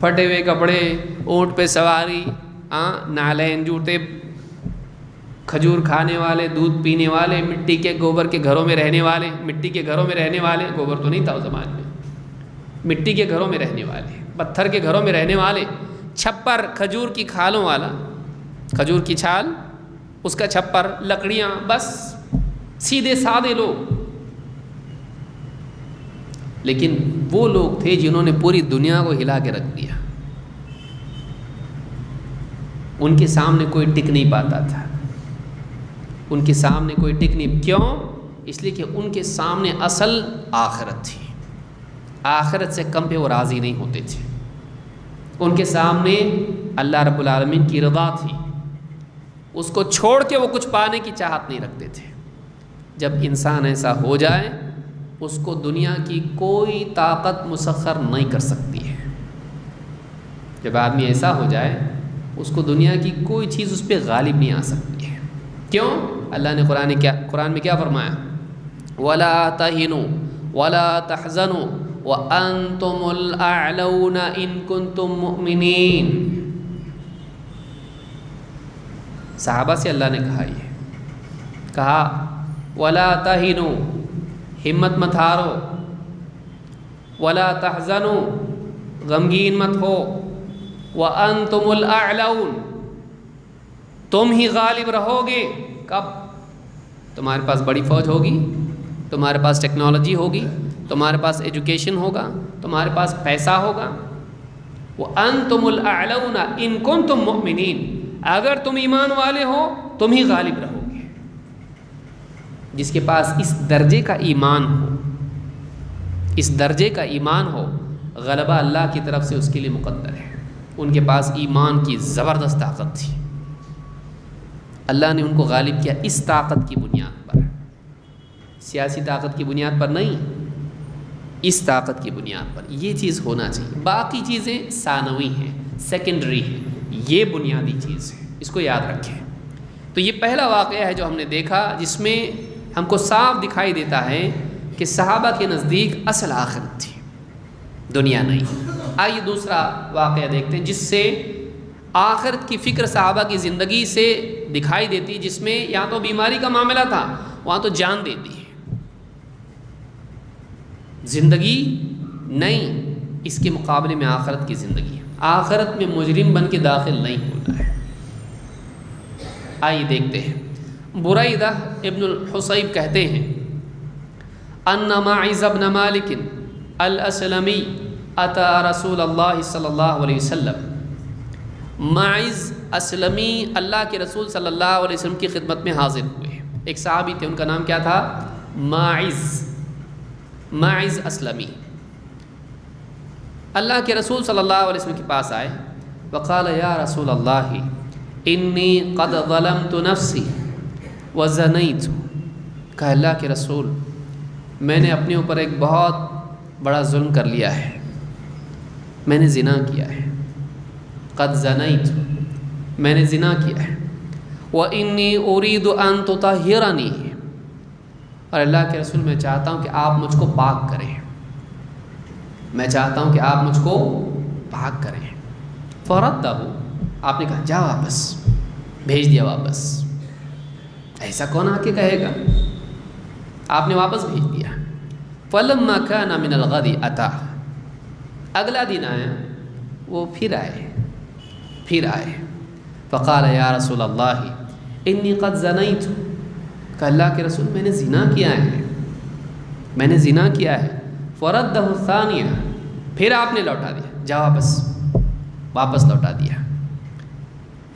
پھٹے ہوئے کپڑے، اونٹ پہ سواری، نالین، جوتے، کھجور کھانے والے، دودھ پینے والے، مٹی کے گوبر کے گھروں میں رہنے والے، مٹی کے گھروں میں رہنے والے، گوبر تو نہیں تھا اس زمانے میں، مٹی کے گھروں میں رہنے والے، پتھر کے گھروں میں رہنے والے، چھپر کھجور کی کھالوں والا، کھجور کی چھال، اس کا چھپر، لکڑیاں، بس سیدھے سادے لوگ. لیکن وہ لوگ تھے جنہوں نے پوری دنیا کو ہلا کے رکھ دیا. ان کے سامنے کوئی ٹک نہیں پاتا تھا، ان کے سامنے کوئی ٹک نہیں. کیوں؟ اس لیے کہ ان کے سامنے اصل آخرت تھی. آخرت سے کم پہ وہ راضی نہیں ہوتے تھے. ان کے سامنے اللہ رب العالمین کی رضا تھی، اس کو چھوڑ کے وہ کچھ پانے کی چاہت نہیں رکھتے تھے. جب انسان ایسا ہو جائے اس کو دنیا کی کوئی طاقت مسخر نہیں کر سکتی ہے. جب آدمی ایسا ہو جائے اس کو دنیا کی کوئی چیز اس پہ غالب نہیں آ سکتی ہے. کیوں؟ اللہ نے قرآن میں کیا فرمایا؟ وَلَا تَهِنُوا وَلَا تَحْزَنُوا وَأَنْتُمُ الْأَعْلَوْنَ إِن كُنتُم مُؤْمِنِينَ. صحابہ سے اللہ نے کہا وَلَا تَهِنُوا، ہمت مت ہارو، وَلَا تَحْزَنُوا، غمگین مت ہو، وَأَنْتُمُ الْأَعْلَوْنَ، تم ہی غالب رہو گے. کب؟ تمہارے پاس بڑی فوج ہوگی، تمہارے پاس ٹیکنالوجی ہوگی، تمہارے پاس ایجوکیشن ہوگا، تمہارے پاس پیسہ ہوگا. وَأَنْتُمُ الْأَعْلَوْنَ إِن كُنتُم مُؤْمِنِينَ، اگر تم ایمان والے ہو تم ہی غالب رہو گے. جس کے پاس اس درجے کا ایمان ہو، اس درجے کا ایمان ہو، غلبہ اللہ کی طرف سے اس کے لیے مقدر ہے. ان کے پاس ایمان کی زبردست طاقت تھی. اللہ نے ان کو غالب کیا اس طاقت کی بنیاد پر، سیاسی طاقت کی بنیاد پر نہیں، اس طاقت کی بنیاد پر. یہ چیز ہونا چاہیے. باقی چیزیں ثانوی ہیں، سیکنڈری ہیں، یہ بنیادی چیز ہے، اس کو یاد رکھیں. تو یہ پہلا واقعہ ہے جو ہم نے دیکھا جس میں ہم کو صاف دکھائی دیتا ہے کہ صحابہ کے نزدیک اصل آخرت تھی، دنیا نہیں. آئیے دوسرا واقعہ دیکھتے ہیں جس سے آخرت کی فکر صحابہ کی زندگی سے دکھائی دیتی، جس میں یہاں تو بیماری کا معاملہ تھا، وہاں تو جان دیتی ہے. زندگی نہیں، اس کے مقابلے میں آخرت کی زندگی ہے. آخرت میں مجرم بن کے داخل نہیں ہونا ہے. آئیے دیکھتے ہیں. بریدہ ابن الحصیب کہتے ہیں ان ماعز بن مالک الاسلمی اتی رسول اللہ صلی اللہ علیہ وسلم. ماعز اسلمی اللہ کے رسول صلی اللہ علیہ وسلم کی خدمت میں حاضر ہوئے. ایک صحابی تھے، ان کا نام کیا تھا؟ ماعز اسلمی. اللہ کے رسول صلی اللہ علیہ وسلم کے پاس آئے. وقال یا رسول اللہ انی قد ظلمت نفسی وزنیت. کہا اللہ کے رسول میں نے اپنے اوپر ایک بہت بڑا ظلم کر لیا ہے، میں نے زنا کیا ہے. قد زنیت، میں نے زنا کیا ہے. وانی اريد ان تطهرنی، اور اللہ کے رسول میں چاہتا ہوں کہ آپ مجھ کو پاک کریں، میں چاہتا ہوں کہ آپ مجھ کو پاک کریں. فردہ، آپ نے کہا جا واپس، بھیج دیا واپس. ایسا کون آ کے کہے گا؟ آپ نے واپس بھیج دیا. فلما كان من الغد اتا، اگلا دن آیا، وہ پھر آئے. فقال یا رسول اللہ انی قد زنیت. کہ اللہ کے رسول میں نے زنا کیا ہے. فردہ الثانیہ، پھر آپ نے لوٹا دیا، جا واپس لوٹا دیا.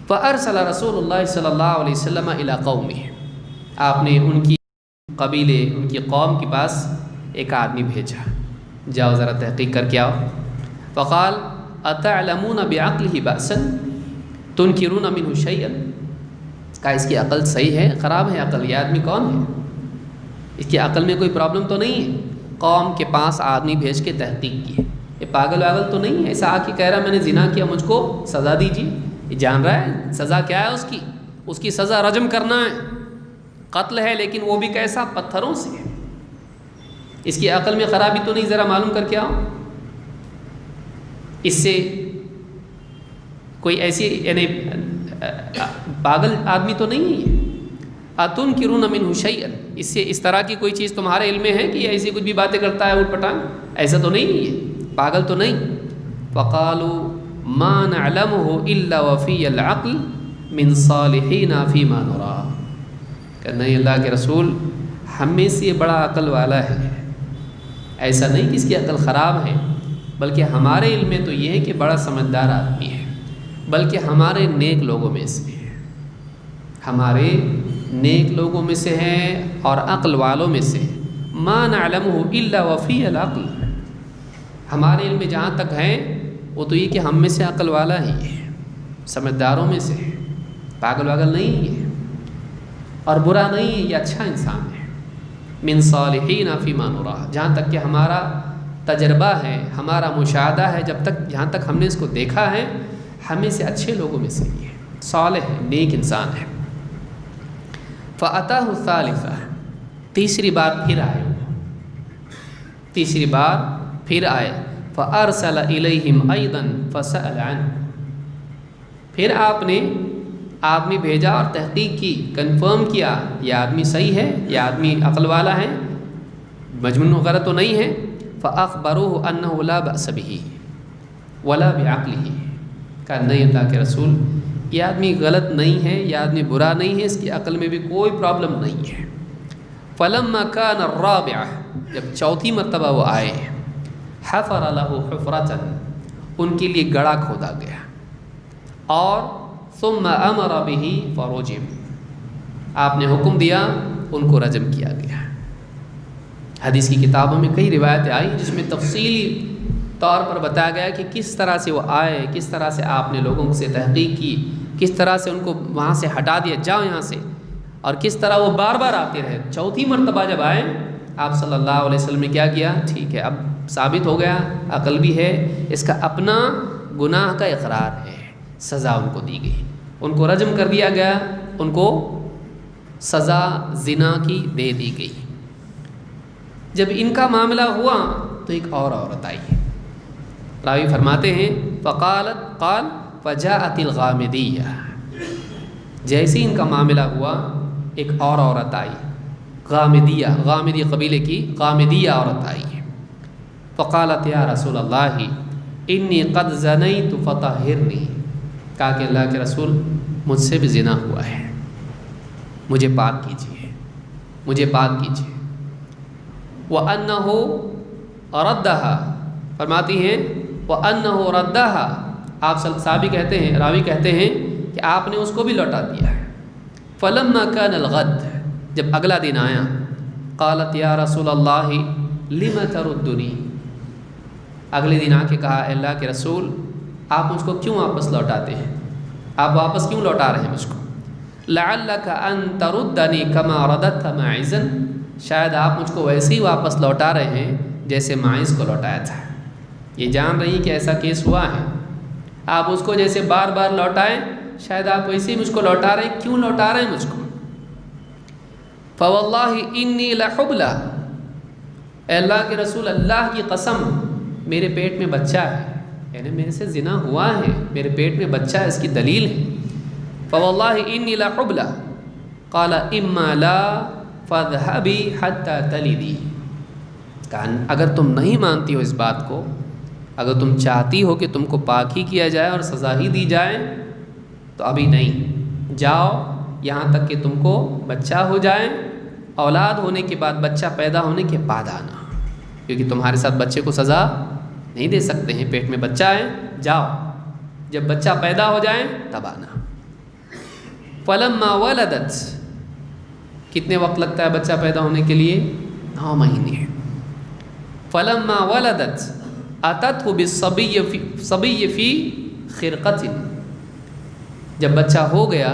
فارسل رسول اللہ صلی اللہ علیہ وسلم الی قومہ، آپ نے ان کی قبیلے، ان کی قوم کے پاس ایک آدمی بھیجا، جاؤ ذرا تحقیق کر کے آؤ. فقال اتعلمون بعقلہ بأسا تنکرون منہ شیئا. کہا اس کی عقل صحیح ہے، خراب ہے عقل؟ یہ آدمی کون ہے؟ اس کی عقل میں کوئی پرابلم تو نہیں ہے؟ قوم کے پاس آدمی بھیج کے تحقیق کی، یہ پاگل واگل تو نہیں ہے؟ ایسا آ کے کہہ رہا میں نے زنا کیا، مجھ کو سزا دیجیے. یہ جان رہا ہے سزا کیا ہے اس کی سزا رجم کرنا ہے، قتل ہے، لیکن وہ بھی کیسا؟ پتھروں سے. اس کی عقل میں خرابی تو نہیں؟ ذرا معلوم کر کے آؤ. اس سے کوئی ایسی یعنی پاگل آدمی تو نہیں ہے. اتنکرون منہ شیئا، اس سے اس طرح کی کوئی چیز تمہارے علم میں ہے کہ ایسی کچھ بھی باتیں کرتا ہے اوٹ پٹانگ؟ ایسا تو نہیں ہے، پاگل تو نہیں. فقالوا ما نعلمه الا وفی العقل من صالحین فیما نرا، کہ نہیں اللہ کے رسول ہم میں سے یہ بڑا عقل والا ہے. ایسا نہیں کہ اس کی عقل خراب ہے، بلکہ ہمارے علم میں تو یہ ہے کہ بڑا سمجھدار آدمی ہے، بلکہ ہمارے نیک لوگوں میں سے ہے، ہمارے نیک لوگوں میں سے ہے اور عقل والوں میں سے. ما نعلمه الا وفی العقل، ہمارے علم میں جہاں تک ہے وہ تو یہ کہ ہم میں سے عقل والا ہی ہے، سمجھداروں میں سے ہے، پاگل واگل نہیں ہے اور برا نہیں ہے، یہ اچھا انسان ہے. من صالحین فیما نرا، جہاں تک کہ ہمارا تجربہ ہے، ہمارا مشاہدہ ہے، جہاں تک ہم نے اس کو دیکھا ہے، ہمیں سے اچھے لوگوں میں سے یہ ہے، صالح ہے، نیک انسان ہے. فَأَتَاهُ الثَّالِثَةُ، تیسری بار پھر آئے. فَأَرْسَلَ إِلَيْهِمْ أَيْضًا فَسَأَلَ عَنْهُ، پھر آپ نے آدمی بھیجا اور تحقیق کی، کنفرم کیا یہ آدمی صحیح ہے، یہ آدمی عقل والا ہے، مجنون وغیرہ تو نہیں ہے. فَأَخْبَرُوهُ أَنَّهُ لَا بَأْسَ بِهِ وَلَا بِعَقْلِهِ، کہا نہیں اللہ کے رسول یہ آدمی غلط نہیں ہے، یہ آدمی برا نہیں ہے، اس کی عقل میں بھی کوئی پرابلم نہیں ہے. فَلَمَّا كَانَ الرَّابِعَةُ، جب چوتھی مرتبہ وہ آئے، حَفَرَ لَهُ حُفْرَةً، ان کے لیے گڑھا کھودا گیا، اور ثُمَّ أَمَرَ بِهِ فَرُجِمَ، آپ نے حکم دیا ان کو رجم کیا گیا. حدیث کی کتابوں میں کئی روایتیں آئی جس میں تفصیلی طور پر بتایا گیا کہ کس طرح سے وہ آئے، کس طرح سے آپ نے لوگوں سے تحقیق کی، کس طرح سے ان کو وہاں سے ہٹا دیا، جاؤ یہاں سے، اور کس طرح وہ بار بار آتے رہے. چوتھی مرتبہ جب آئے آپ صلی اللہ علیہ وسلم نے کیا کیا، ٹھیک ہے اب ثابت ہو گیا عقل بھی ہے، اس کا اپنا گناہ کا اقرار ہے، سزا ان کو دی گئی، ان کو رجم کر دیا گیا، ان کو سزا زنا کی دے دی گئی. جب ان کا معاملہ ہوا تو ایک اور عورت آئی، راوی فرماتے ہیں قال فجاءت الغامدیہ، جیسے ان کا معاملہ ہوا ایک اور عورت آئی، غامدی قبیلے کی غامدیہ عورت آئی. فقالت یا رسول اللہ انی قد زنیت فطہرنی، کہا کہ اللہ کے رسول مجھ سے بھی زنا ہوا ہے، مجھے پاک کیجیے، مجھے پاک کیجیے. وَأَنَّهُ رَدَّهَا، فرماتی ہیں وَأَنَّهُ رَدَّهَا، آپ صحابی کہتے ہیں، راوی کہتے ہیں کہ آپ نے اس کو بھی لوٹا دیا. فَلَمَّا كَانَ الْغَدُ، جب اگلا دن آیا، قالت یا رسول اللہ لِمَ تَرُدُّنِي، اگلے دن آ کے کہا اے اللہ کے رسول آپ مجھ کو کیوں واپس لوٹاتے ہیں، آپ واپس کیوں لوٹا رہے ہیں مجھ کو. لَعَلَّكَ أَن تَرُدَّنِي كَمَا رَدَدْتَ مَاعِزًا، شاید آپ مجھ کو ویسے ہی واپس لوٹا رہے ہیں جیسے ماعز کو لوٹایا تھا. یہ جان رہی کہ ایسا کیس ہوا ہے، آپ اس کو جیسے بار بار لوٹائیں، شاید آپ ویسے ہی مجھ کو لوٹا رہے ہیں، کیوں لوٹا رہے ہیں مجھ کو. فَوَاللَّهِ إِنِّي لَحُبْلَى، اے اللہ کے رسول اللہ کی قسم میرے پیٹ میں بچہ ہے، یعنی میرے سے زنا ہوا ہے، میرے پیٹ میں بچہ ہے، اس کی دلیل ہے. فَوَاللَّهِ إِنِّي لَحُبْلَى قَالَ إِمَّا لَا فَاذْهَبِي حَتَّى تَلِدِي، کہا اگر تم نہیں مانتی ہو اس بات کو، اگر تم چاہتی ہو کہ تم کو پاک ہی کیا جائے اور سزا ہی دی جائے تو ابھی نہیں، جاؤ یہاں تک کہ تم کو بچہ ہو جائے، اولاد ہونے کے بعد، بچہ پیدا ہونے کے بعد آنا، کیونکہ تمہارے ساتھ بچے کو سزا نہیں دے سکتے ہیں، پیٹ میں بچہ ہے، جاؤ جب بچہ پیدا ہو جائے تب آنا. فَلَمَّا وَلَدَتْ، کتنے وقت لگتا ہے بچہ پیدا ہونے کے لیے؟ 9 مہینے. فَلَمَّا وَلَدَتْ أَتَتْهُ بِالصَّبِيِّ فِي خِرْقَةٍ، جب بچہ ہو گیا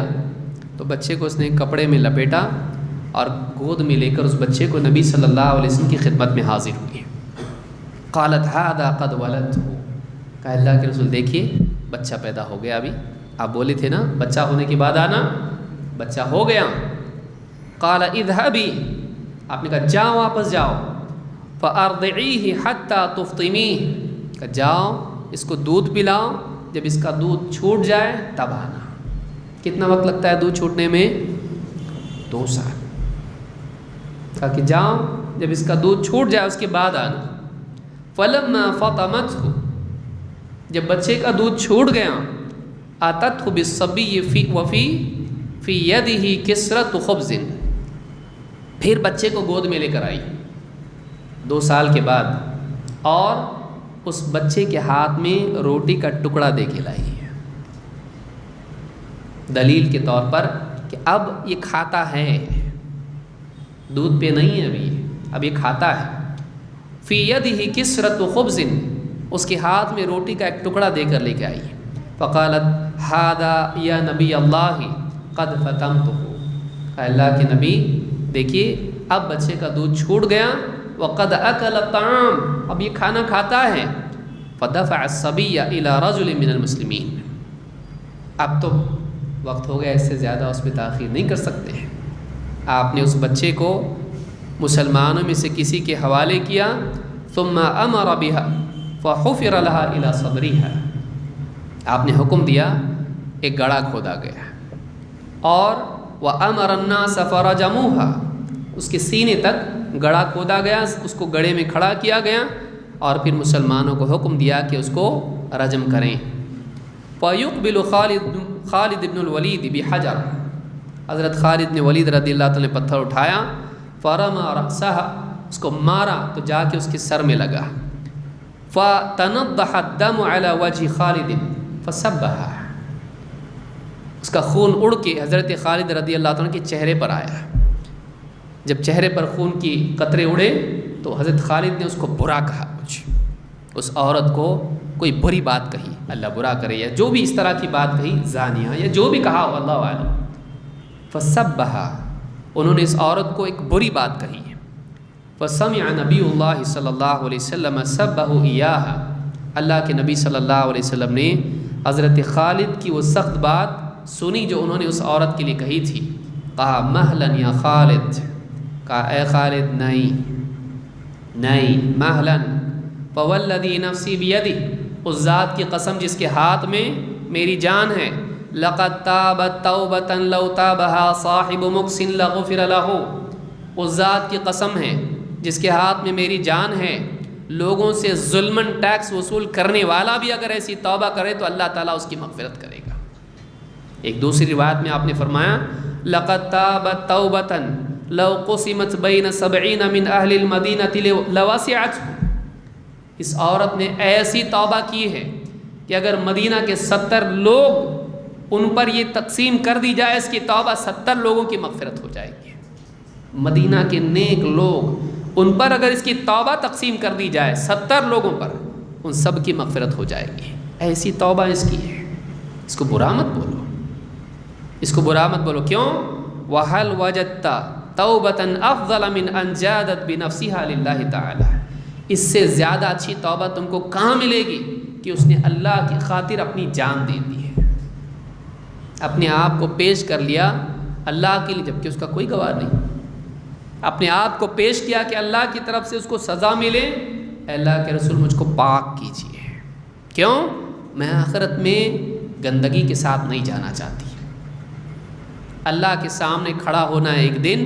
تو بچے کو اس نے کپڑے میں لپیٹا اور گود میں لے کر اس بچے کو نبی صلی اللہ علیہ وسلم کی خدمت میں حاضر ہوئی. قالت هذا قد ولدته، کہا اللہ کے رسول دیکھیے بچہ پیدا ہو گیا، ابھی آپ بولے تھے نا بچہ ہونے کے بعد آنا، بچہ ہو گیا. قال اذهبي، آپ نے کہا جاؤ واپس جاؤ. فارضعيه حتى تفطميه، کہ جاؤ اس کو دودھ پلاؤ، جب اس کا دودھ چھوٹ جائے تب آنا۔ کتنا وقت لگتا ہے دودھ چھوٹنے میں؟ 2 سال۔ کہا کہ جاؤ، جب اس کا دودھ چھوٹ جائے اس کے بعد آنا۔ فلما فطمته، جب بچے کا دودھ چھوٹ گیا، آتته بالصبي وفي يده كسرة خبز، پھر بچے کو گود میں لے کر آئی 2 سال کے بعد، اور اس بچے کے ہاتھ میں روٹی کا ٹکڑا دے کے لائی، دلیل کے طور پر کہ اب یہ کھاتا ہے، دودھ پہ نہیں ہے اب یہ کھاتا ہے۔ فی یدہ کسرۃ خبز، اس کے ہاتھ میں روٹی کا ایک ٹکڑا دے کر لے کے آئی۔ فقالت ھذا یا نبی اللہ قد فطمتہ، اللہ کے نبی دیکھیے اب بچے کا دودھ چھوٹ گیا، وقد اکل الطعام، اب یہ کھانا کھاتا ہے۔ فدفع الصبی الی رجل من المسلمین، اب تو وقت ہو گیا، اس سے زیادہ اس پہ تاخیر نہیں کر سکتے ہیں۔ آپ نے اس بچے کو مسلمانوں میں سے کسی کے حوالے کیا، ثم امر بها فحفر لها الى صدرها، آپ نے حکم دیا ایک گڑھا کھودا گیا، اور وامر الناس فرجموها، اس کے سینے تک گڑھا کھودا گیا، اس کو گڑھے میں کھڑا کیا گیا، اور پھر مسلمانوں کو حکم دیا کہ اس کو رجم کریں۔ فیقبل خالد بن الولید بحجر، حضرت خالد نے ولید رضی اللہ تعالیٰ نے پتھر اٹھایا، فرما رأسها، اس کو مارا تو جا کے اس کے سر میں لگا۔ فتنضح الدم على وجه خالد فسبها، اس کا خون اڑ کے حضرت خالد رضی اللہ عنہ کے چہرے پر آیا۔ جب چہرے پر خون کی قطرے اڑے تو حضرت خالد نے اس کو برا کہا، اس عورت کو کوئی بری بات کہی، اللہ برا کرے، یا جو بھی اس طرح کی بات کہی، زانیہ یا جو بھی کہا اللہ عالم۔ فسبها، انہوں نے اس عورت کو ایک بری بات کہی۔ فسمع نبی اللہ صلی اللہ علیہ وسلم سبہ ایاہا، اللہ کے نبی صلی اللہ علیہ وسلم نے حضرت خالد کی وہ سخت بات سنی جو انہوں نے اس عورت کے لیے کہی تھی۔ کہا مہلا یا خالد، کہا اے خالد نہیں، مہلا، فوالذی نفسی بیدہ، اس ذات کی قسم جس کے ہاتھ میں میری جان ہے، لقد تابت توبۃ لو تابہا صاحب مکس لغفر لہ، اس ذات کی قسم ہے جس کے ہاتھ میں میری جان ہے، لوگوں سے ظلمن ٹیکس وصول کرنے والا بھی اگر ایسی توبہ کرے تو اللہ تعالیٰ اس کی مغفرت کرے گا۔ ایک دوسری روایت میں آپ نے فرمایا لقد تابت توبۃ لو قسمت بین 70 من اہل المدینۃ لوسعتهم، اس عورت نے ایسی توبہ کی ہے کہ اگر مدینہ کے 70 لوگ ان پر یہ تقسیم کر دی جائے اس کی توبہ، 70 لوگوں کی مغفرت ہو جائے گی۔ مدینہ کے نیک لوگ ان پر اگر اس کی توبہ تقسیم کر دی جائے 70 لوگوں پر، ان سب کی مغفرت ہو جائے گی۔ ایسی توبہ اس کی ہے، اس کو برا مت بولو، اس کو برا مت بولو۔ کیوں؟ وَهَلْ وَجَدْتَ تَوْبَةً أَفْضَلَ مِنْ أَنْ جَادَتْ بِنَفْسِهَا لِلَّهِ تَعَالَى، اس سے زیادہ اچھی توبہ تم کو کہاں ملے گی کہ اس نے اللہ کی خاطر اپنی جان دے دی ہے، اپنے آپ کو پیش کر لیا اللہ کے لیے، جبکہ اس کا کوئی گواہ نہیں، اپنے آپ کو پیش کیا کہ اللہ کی طرف سے اس کو سزا ملے، اے اللہ کے رسول مجھ کو پاک کیجیے۔ کیوں؟ میں آخرت میں گندگی کے ساتھ نہیں جانا چاہتی، اللہ کے سامنے کھڑا ہونا ہے ایک دن،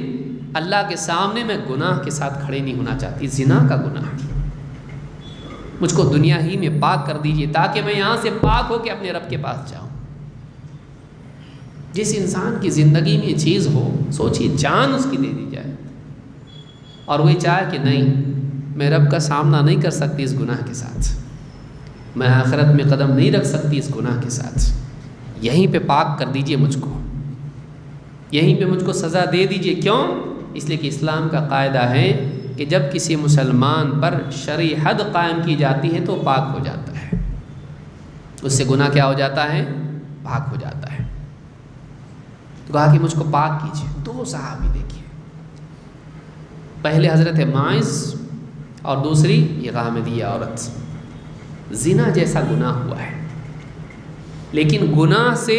اللہ کے سامنے میں گناہ کے ساتھ کھڑے نہیں ہونا چاہتی، زنا کا گناہ، مجھ کو دنیا ہی میں پاک کر دیجیے تاکہ میں یہاں سے پاک ہو کے اپنے رب کے پاس جاؤں۔ جس انسان کی زندگی میں یہ چیز ہو، سوچیے جان اس کی دے دی جائے، اور وہی چاہے کہ نہیں میں رب کا سامنا نہیں کر سکتی اس گناہ کے ساتھ، میں آخرت میں قدم نہیں رکھ سکتی اس گناہ کے ساتھ، یہیں پہ پاک کر دیجئے مجھ کو، یہیں پہ مجھ کو سزا دے دیجئے۔ کیوں؟ اس لیے کہ اسلام کا قاعدہ ہے کہ جب کسی مسلمان پر شرعی حد قائم کی جاتی ہے تو پاک ہو جاتا ہے، اس سے گناہ کیا ہو جاتا ہے؟ پاک ہو جاتا ہے۔ تو کہا کہ مجھ کو پاک کیجئے۔ 2 صحابی دیکھیے، پہلے حضرت ماعز اور دوسری یہ غامدیہ عورت، زنا جیسا گناہ ہوا ہے، لیکن گناہ سے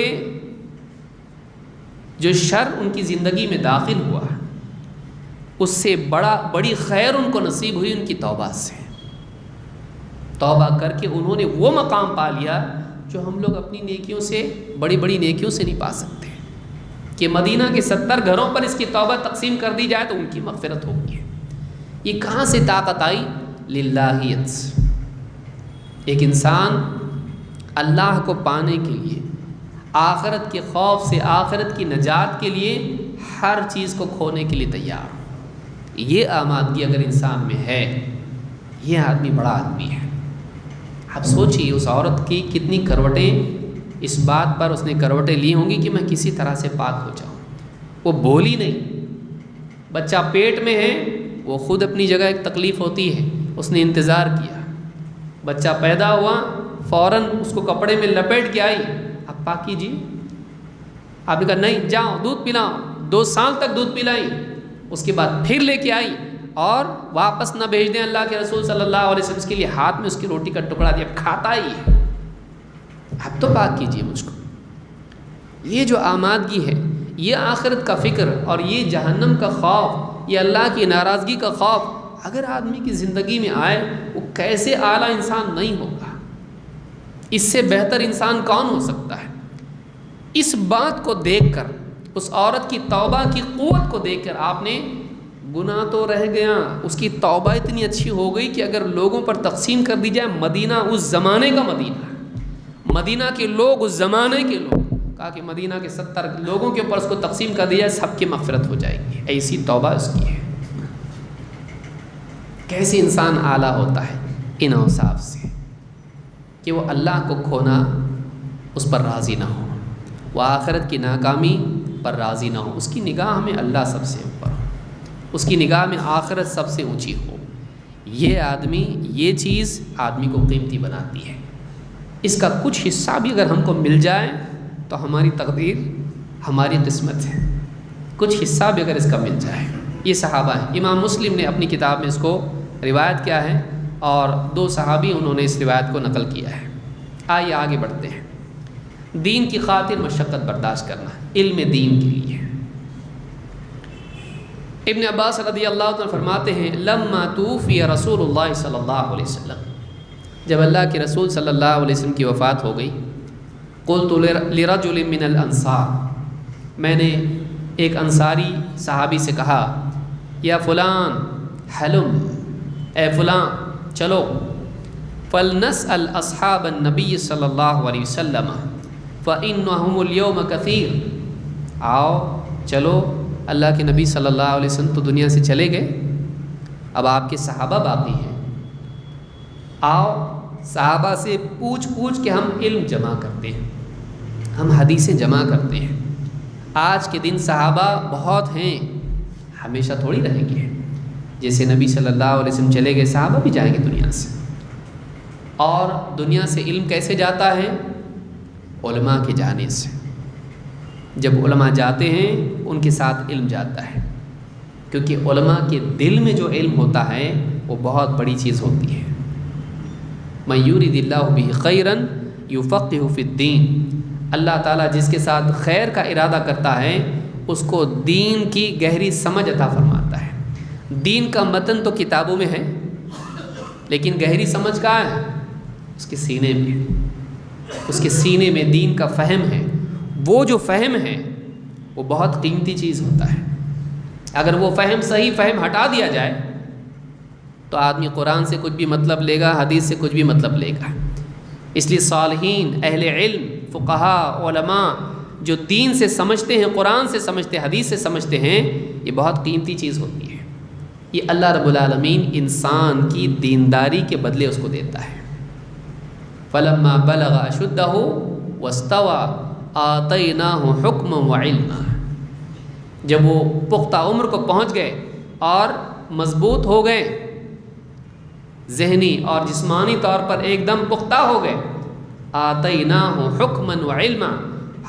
جو شر ان کی زندگی میں داخل ہوا اس سے بڑی خیر ان کو نصیب ہوئی ان کی توبہ سے۔ توبہ کر کے انہوں نے وہ مقام پا لیا جو ہم لوگ اپنی نیکیوں سے، بڑی بڑی نیکیوں سے نہیں پا سکتے، کہ مدینہ کے 70 گھروں پر اس کی توبہ تقسیم کر دی جائے تو ان کی مغفرت ہوگی۔ یہ کہاں سے طاقت آئی؟ للہیت سے۔ ایک انسان اللہ کو پانے کے لیے، آخرت کے خوف سے، آخرت کی نجات کے لیے ہر چیز کو کھونے کے لیے تیار ہو۔ یہ آمادگی اگر انسان میں ہے، یہ آدمی بڑا آدمی ہے۔ اب سوچیے اس عورت کی کتنی کروٹیں اس بات پر اس نے کروٹیں لی ہوں گی کہ میں کسی طرح سے پاک ہو جاؤں۔ وہ بولی نہیں، بچہ پیٹ میں ہے، وہ خود اپنی جگہ ایک تکلیف ہوتی ہے، اس نے انتظار کیا، بچہ پیدا ہوا، فوراً اس کو کپڑے میں لپیٹ کے آئی، اب پاکی جی، آپ نے کہا نہیں جاؤ دودھ پلاؤ، 2 سال تک دودھ پلائی، اس کے بعد پھر لے کے آئی، اور واپس نہ بھیج دیں اللہ کے رسول صلی اللہ علیہ وسلم، اس کے لیے ہاتھ میں اس کی روٹی کا ٹکڑا دیا، اب کھاتا ہی ہے، اب تو پاک کیجیے مجھ کو۔ یہ جو آمادگی ہے، یہ آخرت کا فکر اور یہ جہنم کا خوف، یہ اللہ کی ناراضگی کا خوف اگر آدمی کی زندگی میں آئے، وہ کیسے اعلیٰ انسان نہیں ہوگا؟ اس سے بہتر انسان کون ہو سکتا ہے؟ اس بات کو دیکھ کر، اس عورت کی توبہ کی قوت کو دیکھ کر، آپ نے گناہ تو رہ گیا، اس کی توبہ اتنی اچھی ہو گئی کہ اگر لوگوں پر تقسیم کر دی جائے، مدینہ اس زمانے کا مدینہ، مدینہ کے لوگ اس زمانے کے لوگ، کہا کہ مدینہ کے 70 لوگوں کے اوپر اس کو تقسیم کر دی جائے، سب کی مغفرت ہو جائے گی، ایسی توبہ اس کی ہے۔ کیسے انسان اعلیٰ ہوتا ہے؟ ان اوصاف سے کہ وہ اللہ کو کھونا اس پر راضی نہ ہو، وہ آخرت کی ناکامی پر راضی نہ ہو، اس کی نگاہ میں اللہ سب سے اوپر ہو، اس کی نگاہ میں آخرت سب سے اونچی ہو۔ یہ آدمی، یہ چیز آدمی کو قیمتی بناتی ہے۔ اس کا کچھ حصہ بھی اگر ہم کو مل جائے تو ہماری تقدیر، ہماری قسمت ہے، کچھ حصہ بھی اگر اس کا مل جائے۔ یہ صحابہ ہیں، امام مسلم نے اپنی کتاب میں اس کو روایت کیا ہے، اور 2 صحابی انہوں نے اس روایت کو نقل کیا ہے۔ آئیے آگے بڑھتے ہیں۔ دین کی خاطر مشقت برداشت کرنا، علم دین کے لیے۔ ابن عباس رضی اللہ عنہ فرماتے ہیں، لما توفی رسول اللہ صلی اللہ علیہ وسلم، جب اللہ کے رسول صلی اللہ علیہ وسلم کی وفات ہو گئی، قلت لرجل من الانصار، میں نے ایک انصاری صحابی سے کہا، یا فلان حلم، اے فلاں چلو، فلنسأل اصحاب النبی صلی اللہ علیہ وسلم فإنہم اليوم کثیر، آؤ چلو، اللہ کے نبی صلی اللہ علیہ وسلم تو دنیا سے چلے گئے، اب آپ کے صحابہ باقی ہیں، آؤ صحابہ سے پوچھ کے ہم علم جمع کرتے ہیں، ہم حدیثیں جمع کرتے ہیں۔ آج کے دن صحابہ بہت ہیں، ہمیشہ تھوڑی رہیں گے، جیسے نبی صلی اللہ علیہ وسلم چلے گئے، صحابہ بھی جائیں گے دنیا سے۔ اور دنیا سے علم کیسے جاتا ہے؟ علماء کے جانے سے۔ جب علماء جاتے ہیں ان کے ساتھ علم جاتا ہے، کیونکہ علماء کے دل میں جو علم ہوتا ہے وہ بہت بڑی چیز ہوتی ہے۔ من یرید اللہ بہ خیرا یفقہہ فی الدین، اللہ تعالیٰ جس کے ساتھ خیر کا ارادہ کرتا ہے اس کو دین کی گہری سمجھ عطا فرماتا ہے۔ دین کا متن تو کتابوں میں ہے، لیکن گہری سمجھ کہاں ہے؟ اس کے سینے میں، اس کے سینے میں دین کا فہم ہے۔ وہ جو فہم ہے وہ بہت قیمتی چیز ہوتا ہے۔ اگر وہ فہم، صحیح فہم ہٹا دیا جائے تو آدمی قرآن سے کچھ بھی مطلب لے گا، حدیث سے کچھ بھی مطلب لے گا۔ اس لیے صالحین، اہل علم، فقہاء، علماء جو دین سے سمجھتے ہیں، قرآن سے سمجھتے ہیں، حدیث سے سمجھتے ہیں، یہ بہت قیمتی چیز ہوتی ہے۔ یہ اللہ رب العالمین انسان کی دینداری کے بدلے اس کو دیتا ہے۔ فلما بلغ اشدہ واستوى آتیناہ حکما وعلما، جب وہ پختہ عمر کو پہنچ گئے اور مضبوط ہو گئے، ذہنی اور جسمانی طور پر ایک دم پختہ ہو گئے، آتیناہ حکما وعلما،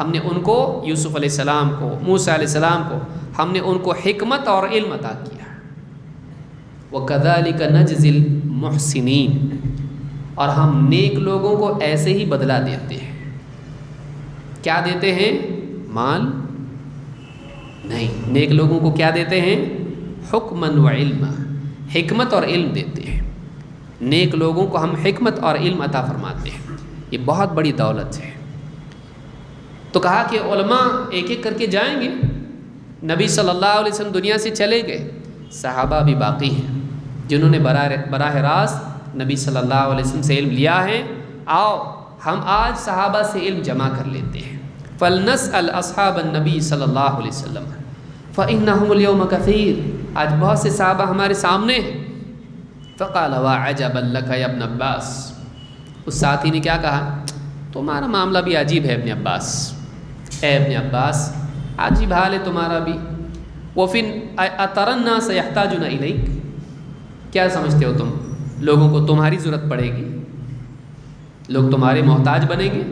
ہم نے ان کو، یوسف علیہ السلام کو، موسیٰ علیہ السلام کو، ہم نے ان کو حکمت اور علم عطا کیا۔ وَكَذَلِكَ نَجْزِي الْمُحْسِنِينَ، اور ہم نیک لوگوں کو ایسے ہی بدلہ دیتے ہیں۔ کیا دیتے ہیں؟ مال نہیں، نیک لوگوں کو کیا دیتے ہیں؟ حکماً و علما، حکمت اور علم دیتے ہیں۔ نیک لوگوں کو ہم حکمت اور علم عطا فرماتے ہیں، یہ بہت بڑی دولت ہے۔ تو کہا کہ علماء ایک ایک کر کے جائیں گے، نبی صلی اللہ علیہ وسلم دنیا سے چلے گئے، صحابہ بھی باقی ہیں جنہوں نے براہ راست نبی صلی اللہ علیہ وسلم سے علم لیا ہے۔ آؤ ہم آج صحابہ سے علم جمع کر لیتے ہیں۔ فَلْنَسْأَلْ أَصْحَابَ النَّبِي صلی اللہ علیہ وسلم فَإِنَّهُمُ الْيَوْمَ كَثِيرٌ، آج بہت سے صحابہ ہمارے سامنے ہیں۔ فَقَالَ وَعَجَبًا لَكَ يَا ابْنَ عَبَّاسِ، اس ساتھی نے کیا کہا، تمہارا معاملہ بھی عجیب ہے ابن عباس، اے ابن عباس عجیب حال ہے تمہارا بھی۔ وَفِنْ أَتَرَى النَّاسَ يَحْتَاجُونَ إِلَيْكَ، کیا سمجھتے ہو تم لوگوں کو تمہاری ضرورت پڑے گی، لوگ تمہارے محتاج بنیں گے۔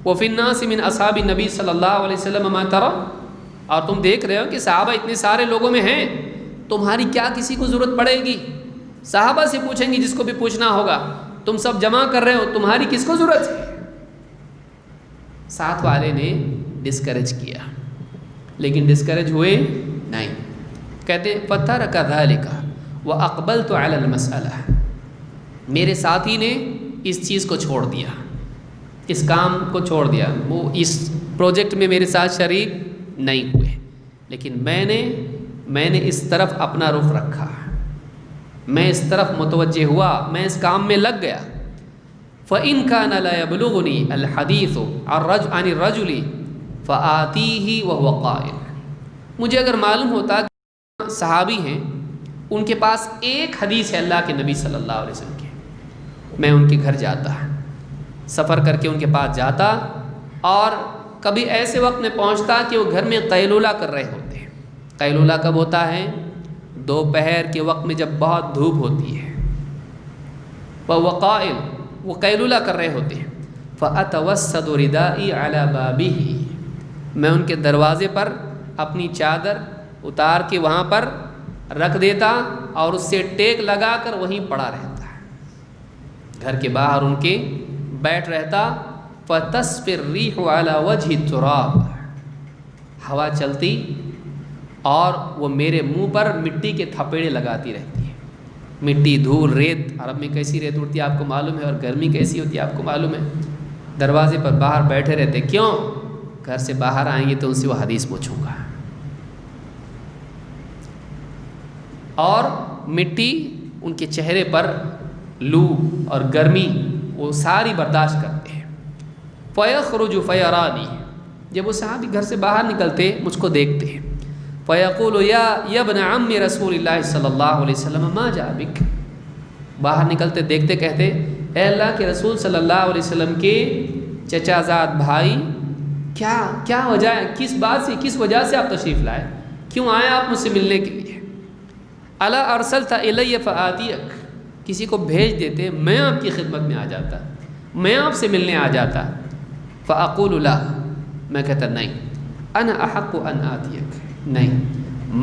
وَفِي النَّاسِ مِنْ أَصْحَابِ النَّبِي صلی اللہ علیہ وسلم مَا تَرَى، اور تم دیکھ رہے ہو کہ صحابہ اتنے سارے لوگوں میں ہیں، تمہاری کیا کسی کو ضرورت پڑے گی؟ صحابہ سے پوچھیں گے جس کو بھی پوچھنا ہوگا، تم سب جمع کر رہے ہو، تمہاری کس کو ضرورت ہے؟ ساتھ والے نے ڈسکریج کیا، لیکن ڈسکریج ہوئے نہیں، کہتے فَتَرَكَ ذَلِكَ وَأَقْبَلْتُ عَلَى الْمَسْأَلَةِ، میرے ساتھی نے اس چیز کو چھوڑ دیا، اس کام کو چھوڑ دیا، وہ اس پروجیکٹ میں میرے ساتھ شریک نہیں ہوئے، لیکن میں نے اس طرف اپنا رخ رکھا، میں اس طرف متوجہ ہوا، میں اس کام میں لگ گیا۔ فَإِنْ كَانَ لَا يَبْلُغُنِي الْحَدِيثُ عَنِ الرَّجُلِ فَآتِيهِ وَهُوَ قَائِلٌ، مجھے اگر معلوم ہوتا کہ صحابی ہیں ان کے پاس ایک حدیث ہے اللہ کے نبی صلی اللہ علیہ وسلم کی، میں ان کے گھر جاتا، سفر کر کے ان کے پاس جاتا، اور کبھی ایسے وقت میں پہنچتا کہ وہ گھر میں قیلولہ کر رہے ہوتے ہیں۔ قیلولہ کب ہوتا ہے؟ دوپہر کے وقت میں جب بہت دھوپ ہوتی ہے، وَهُوَ قَائِلٌ، وہ قیلولہ کر رہے ہوتے ہیں۔ فَأَتَوَسَّدُ رِدَائِي عَلَى بَابِهِ، میں ان کے دروازے پر اپنی چادر اتار کے وہاں پر رکھ دیتا اور اس سے ٹیک لگا کر وہیں پڑا رہتا، گھر کے باہر ان کے بیٹھ رہتا۔ فَتَسْفِ الرِّيحُ عَلَى وَجْهِ التُّرَابِ، ہوا چلتی اور وہ میرے منہ پر مٹی کے تھپیڑے لگاتی رہتی ہے، مٹی، دھول، ریت، عرب میں کیسی ریت اڑتی ہے آپ کو معلوم ہے، اور گرمی کیسی ہوتی ہے آپ کو معلوم ہے۔ دروازے پر باہر بیٹھے رہتے، کیوں؟ گھر سے باہر آئیں گے تو ان سے وہ حدیث پوچھوں گا، اور مٹی ان کے چہرے پر لو اور گرمی وہ ساری برداشت کرتے ہیں۔ فَيَخْرُجُ فَيَرَانِي، جب وہ صحابی گھر سے باہر نکلتے مجھ کو دیکھتے ہیں۔ فَيَقُولُ يَا ابْنَ عَمِّ رسول اللہ صلی اللہ علیہ وسلم مَا جَاءَ بِكَ، باہر نکلتے دیکھتے کہتے، اے اللہ کے رسول صلی اللہ علیہ وسلم کے چچا زاد بھائی، کیا وجہ ہے، کس بات سے، کس وجہ سے آپ تشریف لائے، کیوں آئے آپ مجھ سے ملنے کے لیے؟ الا ارسلت الی فآتیک، کسی کو بھیج دیتے میں آپ کی خدمت میں آ جاتا، میں آپ سے ملنے آ جاتا۔ فاقول لا، میں کہتا نہیں، انا احق ان آتیک، نہیں،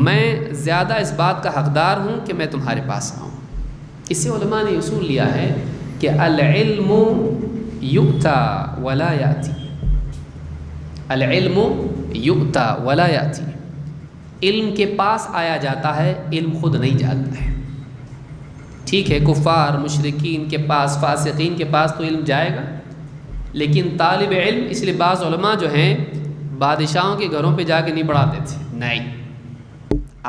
میں زیادہ اس بات کا حقدار ہوں کہ میں تمہارے پاس آؤں۔ اس سے علماء نے اصول لیا ہے کہ العلم یؤتا ولا یاتی، العلم یؤتا ولا یاتی، علم کے پاس آیا جاتا ہے، علم خود نہیں جاتا ہے۔ ٹھیک ہے، کفار، مشرکین کے پاس، فاسقین کے پاس تو علم جائے گا، لیکن طالب علم، اس لیے بعض علماء جو ہیں بادشاہوں کے گھروں پہ جا کے نہیں پڑھاتے تھے، نہیں،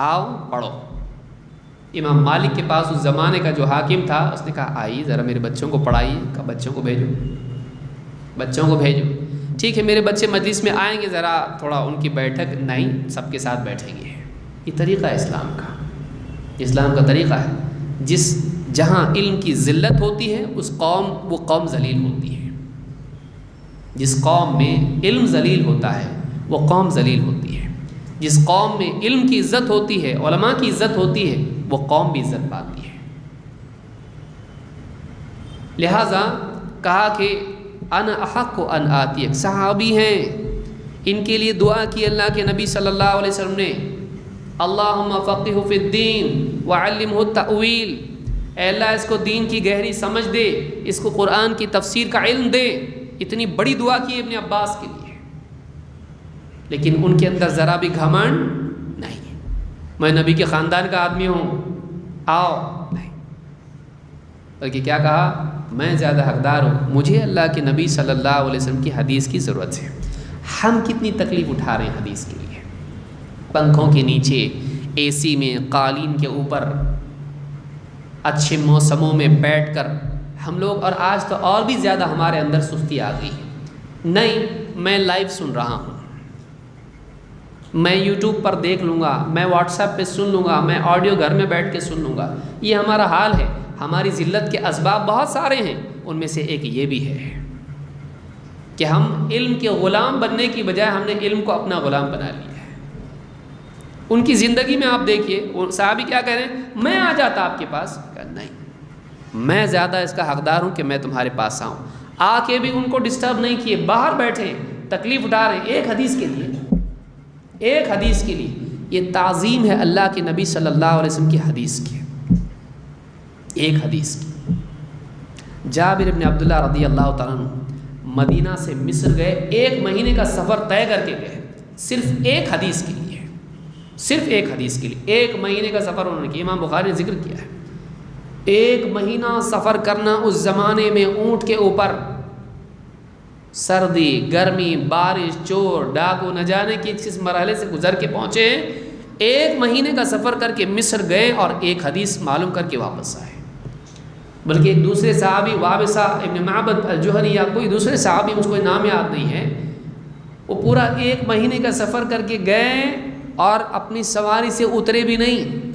آؤ پڑھو۔ امام مالک کے پاس اس زمانے کا جو حاکم تھا، اس نے کہا آئیے ذرا میرے بچوں کو پڑھائیے، کہا بچوں کو بھیجو، بچوں کو بھیجو۔ ٹھیک ہے، میرے بچے مجلس میں آئیں گے، ذرا تھوڑا ان کی بیٹھک، نہیں، سب کے ساتھ بیٹھیں گے۔ یہ طریقہ ہے اسلام کا، اسلام کا طریقہ ہے۔ جہاں علم کی ذلت ہوتی ہے اس قوم، وہ قوم ذلیل ہوتی ہے۔ جس قوم میں علم ذلیل ہوتا ہے وہ قوم ذلیل ہوتی ہے۔ جس قوم میں علم کی عزت ہوتی ہے، علماء کی عزت ہوتی ہے، وہ قوم بھی عزت پاتی ہے۔ لہٰذا کہا کہ انا احق ان آتیک، صحابی ہیں، ان کے لیے دعا کی اللہ کے نبی صلی اللہ علیہ وسلم نے، اللہم فقہہ فی الدین وعلمہ التأویل، اے اللہ اس کو دین کی گہری سمجھ دے، اس کو قرآن کی تفسیر کا علم دے۔ اتنی بڑی دعا کی ابن عباس کے لیے، لیکن ان کے اندر ذرا بھی گھمنڈ نہیں، میں نبی کے خاندان کا آدمی ہوں، آؤ، نہیں۔ بلکہ کیا کہا؟ میں زیادہ حقدار ہوں، مجھے اللہ کے نبی صلی اللہ علیہ وسلم کی حدیث کی ضرورت ہے۔ ہم کتنی تکلیف اٹھا رہے ہیں حدیث کے لیے، پنکھوں کے نیچے، اے سی میں، قالین کے اوپر، اچھے موسموں میں بیٹھ کر ہم لوگ، اور آج تو اور بھی زیادہ ہمارے اندر سستی آ گئی ہے۔ نہیں، میں لائیو سن رہا ہوں، میں یوٹیوب پر دیکھ لوں گا، میں واٹس ایپ پہ سن لوں گا، میں آڈیو گھر میں بیٹھ کے سن لوں گا۔ یہ ہمارا حال ہے۔ ہماری ذلت کے اسباب بہت سارے ہیں، ان میں سے ایک یہ بھی ہے کہ ہم علم کے غلام بننے کی بجائے ہم نے علم کو اپنا غلام بنا لیا ہے۔ ان کی زندگی میں آپ دیکھیے، صحابی کیا کہہ رہے ہیں؟ میں آ جاتا آپ کے پاس، کہا نہیں، میں زیادہ اس کا حقدار ہوں کہ میں تمہارے پاس آؤں۔ آ کے بھی ان کو ڈسٹرب نہیں کیے، باہر بیٹھے تکلیف اٹھا رہے ہیں ایک حدیث کے لیے، ایک حدیث کے لیے۔ یہ تعظیم ہے اللہ کے نبی صلی اللہ علیہ وسلم کی حدیث کی، ایک حدیث کی۔ جابر بن عبداللہ رضی اللہ تعالیٰ عنہ مدینہ سے مصر گئے، 1 مہینے کا سفر طے کر کے گئے، صرف ایک حدیث کے لیے، صرف ایک حدیث کے لیے 1 مہینے کا سفر انہوں نے کیا۔ امام بخاری نے ذکر کیا ہے 1 مہینہ سفر کرنا اس زمانے میں، اونٹ کے اوپر، سردی، گرمی، بارش، چور، ڈاکو، نہ جانے کس مرحلے سے گزر کے پہنچے ہیں۔ 1 مہینے کا سفر کر کے مصر گئے اور ایک حدیث معلوم کر کے واپس آئے۔ بلکہ ایک دوسرے صحابی وابصہ ابن معبد الجہنی یا کوئی دوسرے صحابی، مجھ کو نام یاد نہیں ہے، وہ پورا 1 مہینے کا سفر کر کے گئے اور اپنی سواری سے اترے بھی نہیں۔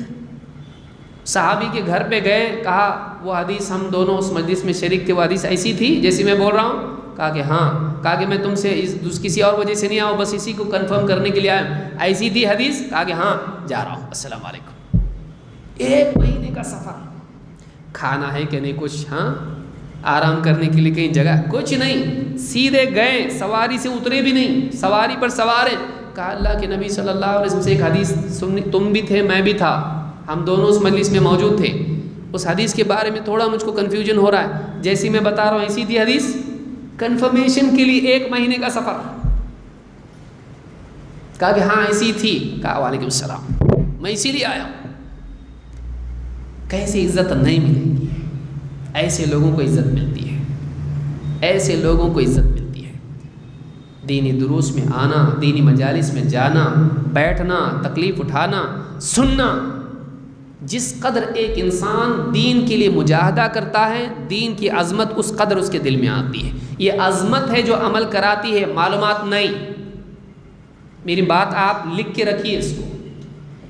صحابی کے گھر پہ گئے، کہا وہ حدیث ہم دونوں اس مجلس میں شریک تھے، وہ حدیث ایسی تھی جیسی میں بول رہا ہوں؟ کہا کہ ہاں۔ کہا کہ میں تم سے کسی اور وجہ سے نہیں آؤں، بس اسی کو کنفرم کرنے کے لیے آیا ہوں، ایسی تھی حدیث؟ کہا کہ ہاں، جا رہا ہوں، السلام علیکم۔ 1 مہینے کا سفر، کھانا ہے کہ نہیں کچھ، ہاں آرام کرنے کے لیے کہیں جگہ کچھ نہیں، سیدھے گئے، سواری سے اترے بھی نہیں، سواری پر سوار ہیں۔ کہا اللہ کے نبی صلی اللہ علیہ وسلم سے ایک حدیث سننی، تم بھی تھے میں بھی تھا، ہم دونوں اس مجلس میں موجود تھے، اس حدیث کے بارے میں تھوڑا مجھ کو کنفیوژن ہو رہا ہے، جیسی میں بتا رہا ہوں ایسی تھی حدیث؟ کنفرمیشن کے لیے 1 مہینے کا سفر۔ کہا کہ ہاں ایسی تھی۔ کہا وعلیکم السلام، میں اسی لیے آیا ہوں۔ کیسے عزت نہیں ملے گی؟ ایسے لوگوں کو عزت ملتی ہے، ایسے لوگوں کو عزت ملتی ہے۔ دینی دروس میں آنا، دینی مجالس میں جانا، بیٹھنا، تکلیف اٹھانا، سننا۔ جس قدر ایک انسان دین کے لیے مجاہدہ کرتا ہے، دین کی عظمت اس قدر اس کے دل میں آتی ہے۔ یہ عظمت ہے جو عمل کراتی ہے، معلومات نہیں۔ میری بات آپ لکھ کے رکھیے اس کو،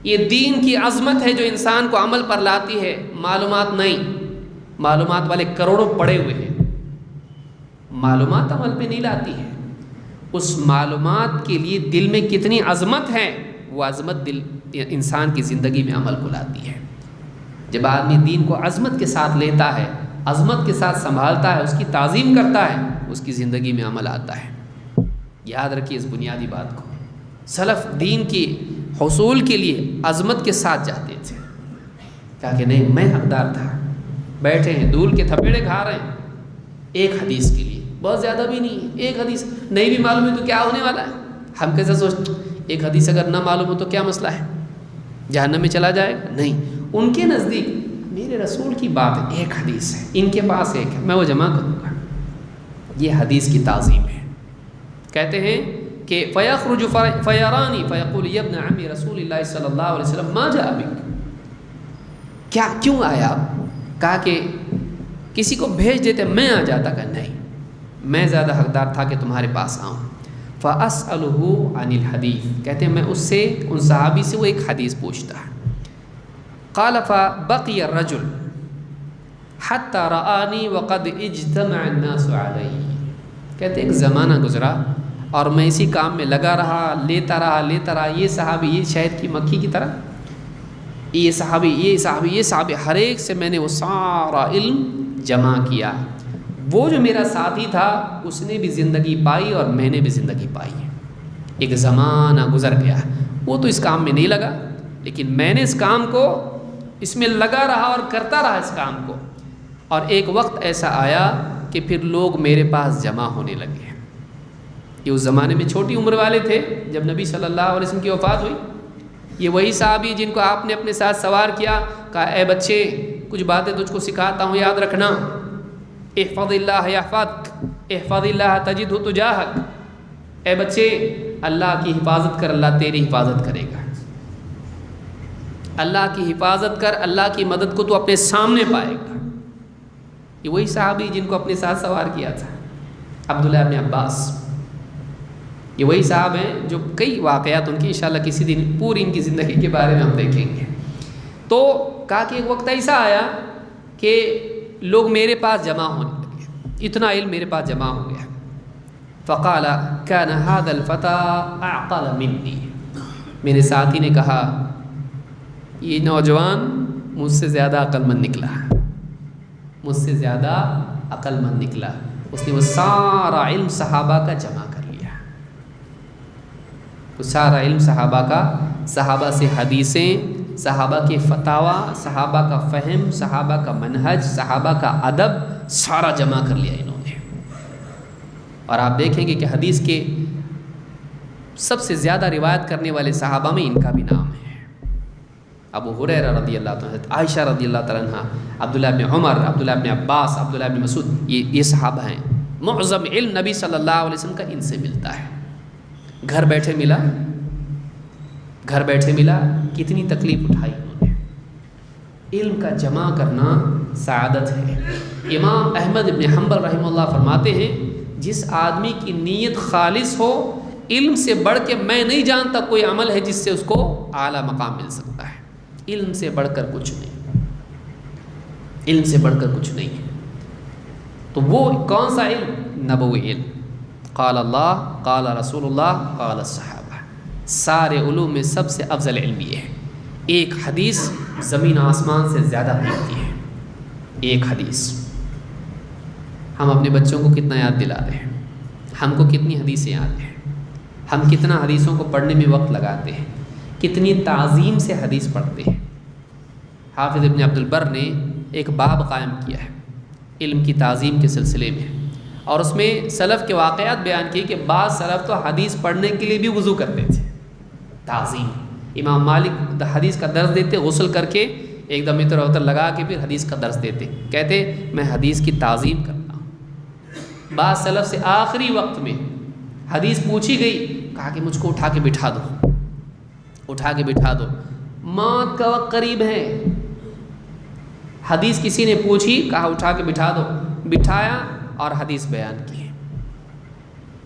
یہ دین کی عظمت ہے جو انسان کو عمل پر لاتی ہے، معلومات نہیں۔ معلومات والے کروڑوں پڑے ہوئے ہیں، معلومات عمل پہ نہیں لاتی ہے۔ اس معلومات کے لیے دل میں کتنی عظمت ہے، وہ عظمت دل انسان کی زندگی میں عمل کو لاتی ہے۔ جب آدمی دین کو عظمت کے ساتھ لیتا ہے، عظمت کے ساتھ سنبھالتا ہے، اس کی تعظیم کرتا ہے، اس کی زندگی میں عمل آتا ہے۔ یاد رکھیے اس بنیادی بات کو۔ سلف دین کی حصول کے لیے عظمت کے ساتھ جاتے تھے۔ کہا کہ نہیں، میں حقدار تھا، بیٹھے ہیں دھول کے تھپیڑے کھا رہے ہیں ایک حدیث کے لیے، بہت زیادہ بھی نہیں ہے، ایک حدیث نہیں بھی معلوم ہے تو کیا ہونے والا ہے؟ ہم کیسے سوچتے ایک حدیث اگر نہ معلوم ہو تو کیا مسئلہ ہے، جہنم میں چلا جائے گا؟ نہیں، ان کے نزدیک میرے رسول کی بات ہے، ایک حدیث ہے، ان کے پاس ایک ہے، میں وہ جمع کروں گا۔ یہ حدیث کی تعظیم ہے۔ کہتے ہیں کہ فیخرج فیرانی فیقول یا ابن عم رسول اللہ صلی اللہ علیہ وسلم ما جاء بک، کیا کیوں آیا؟ کہا کہ کسی کو بھیج دیتے میں آ جاتا، کہ نہیں، میں زیادہ حقدار تھا کہ تمہارے پاس آؤں۔ فَأَسْأَلُهُ عَنِ الْحَدِيثِ، کہتے ہیں میں اس سے، ان صحابی سے وہ ایک حدیث پوچھتا ہے۔ قَالَ فَبَقِيَ الرَّجُلُ حَتَّى رَآنِي وَقَدْ اجْتَمَعَ النَّاسُ عَلَيْهِ، کہتے ہیں ایک زمانہ گزرا اور میں اسی کام میں لگا رہا، لیتا رہا، یہ صحابی یہ شہد کی مکھی کی طرح، یہ صحابی ہر ایک سے میں نے وہ سارا علم جمع کیا۔ وہ جو میرا ساتھی تھا اس نے بھی زندگی پائی اور میں نے بھی زندگی پائی ہے۔ ایک زمانہ گزر گیا، وہ تو اس کام میں نہیں لگا، لیکن میں نے اس کام کو، اس میں لگا رہا اور کرتا رہا اس کام کو، اور ایک وقت ایسا آیا کہ پھر لوگ میرے پاس جمع ہونے لگے۔ یہ اس زمانے میں چھوٹی عمر والے تھے جب نبی صلی اللہ علیہ وسلم کی وفات ہوئی۔ یہ وہی صحابی جن کو آپ نے اپنے ساتھ سوار کیا، کہا اے بچے کچھ باتیں تجھ کو سکھاتا ہوں، یاد رکھنا، احفظ اللہ یحفظک، احفظ اللہ تجدہ تجاہک، اے بچے اللہ کی حفاظت کر، اللہ تیری حفاظت کرے گا۔ اللہ کی حفاظت کر، اللہ کی مدد کو تو اپنے سامنے پائے گا۔ یہ وہی صحابی جن کو اپنے ساتھ سوار کیا تھا، عبداللہ ابن عباس، یہ وہی صاحب ہیں جو کئی واقعات ان کی انشاءاللہ کسی دن پوری ان کی زندگی کے بارے میں ہم دیکھیں گے۔ تو کہا کہ ایک وقت ایسا آیا کہ لوگ میرے پاس جمع ہونے لگے، اتنا علم میرے پاس جمع ہو گیا۔ فقال كان هذا الفتى اعقل مني، میرے ساتھی نے کہا یہ نوجوان مجھ سے زیادہ عقل مند نکلا، مجھ سے زیادہ عقل مند نکلا۔ اس نے وہ سارا علم صحابہ کا جمع کر لیا، وہ سارا علم صحابہ کا، صحابہ سے حدیثیں، صحابہ کے فتاوی، صحابہ کا فہم، صحابہ کا منہج، صحابہ کا ادب، سارا جمع کر لیا انہوں نے۔ اور آپ دیکھیں گے کہ حدیث کے سب سے زیادہ روایت کرنے والے صحابہ میں ان کا بھی نام ہے، ابو ہریرہ رضی اللہ تعالیٰ عنہ، عائشہ رضی اللہ تعالیٰ عنہ، عبداللہ ابن عمر، عبداللہ ابن عباس، عبداللہ ابن مسعود، یہ صحابہ ہیں۔ معظم علم نبی صلی اللہ علیہ وسلم کا ان سے ملتا ہے۔ گھر بیٹھے ملا، گھر بیٹھے ملا، کتنی تکلیف اٹھائی انہوں نے۔ علم کا جمع کرنا سعادت ہے۔ امام احمد ابن حنبل رحمہ اللہ فرماتے ہیں جس آدمی کی نیت خالص ہو، علم سے بڑھ کے میں نہیں جانتا کوئی عمل ہے جس سے اس کو اعلیٰ مقام مل سکتا ہے۔ علم سے بڑھ کر کچھ نہیں، علم سے بڑھ کر کچھ نہیں ہے۔ تو وہ کون سا علم؟ نبوی علم، قال اللہ، قال رسول اللہ، قال الصحابہ۔ سارے علوم میں سب سے افضل علم یہ ہے۔ ایک حدیث زمین آسمان سے زیادہ قیمتی ہے، ایک حدیث۔ ہم اپنے بچوں کو کتنا یاد دلاتے ہیں، ہم کو کتنی حدیثیں یاد ہیں، ہم کتنا حدیثوں کو پڑھنے میں وقت لگاتے ہیں، کتنی تعظیم سے حدیث پڑھتے ہیں۔ حافظ ابن عبد البر نے ایک باب قائم کیا ہے علم کی تعظیم کے سلسلے میں، اور اس میں سلف کے واقعات بیان کیے کہ بعض سلف تو حدیث پڑھنے کے لیے بھی وضو کرتے تھے، تعظیم۔ امام مالک حدیث کا درس دیتے غسل کر کے، ایک دم اتر اوتر لگا کے پھر حدیث کا درس دیتے، کہتے میں حدیث کی تعظیم کرتا ہوں۔ بعض سلف سے آخری وقت میں حدیث پوچھی گئی، کہا کہ مجھ کو اٹھا کے بٹھا دو، اٹھا کے بٹھا دو، موت کا وقت قریب ہے۔ حدیث کسی نے پوچھی، کہا اٹھا کے بٹھا دو، بٹھایا اور حدیث بیان کی۔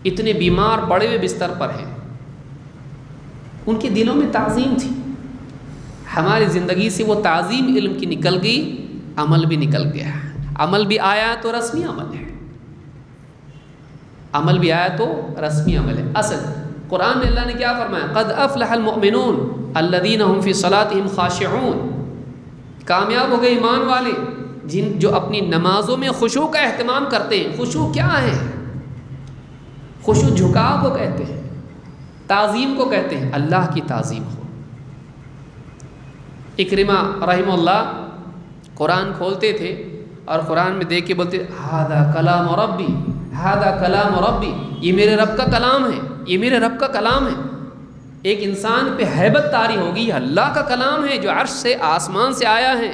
اتنے بیمار پڑے ہوئے بستر پر ہیں، ان کے دلوں میں تعظیم تھی۔ ہماری زندگی سے وہ تعظیم علم کی نکل گئی، عمل بھی نکل گیا۔ عمل بھی آیا تو رسمی عمل ہے، عمل بھی آیا تو رسمی عمل ہے۔ اصل قرآن میں اللہ نے کیا فرمایا؟ قد افلح المؤمنون الذین هم فی صلاتهم خاشعون، کامیاب ہو گئے ایمان والے جو اپنی نمازوں میں خشوع کا اہتمام کرتے ہیں۔ خشوع کیا ہے؟ خشوع جھکاؤ کو کہتے ہیں، تعظیم کو کہتے ہیں، اللہ کی تعظیم ہو۔ اکرمہ رحمہ اللہ قرآن کھولتے تھے اور قرآن میں دیکھ کے بولتے ھذا کلام ربی، ھذا کلام ربی، یہ میرے رب کا کلام ہے، یہ میرے رب کا کلام ہے۔ ایک انسان پہ ہیبت طاری ہوگی، اللہ کا کلام ہے جو عرش سے آسمان سے آیا ہے،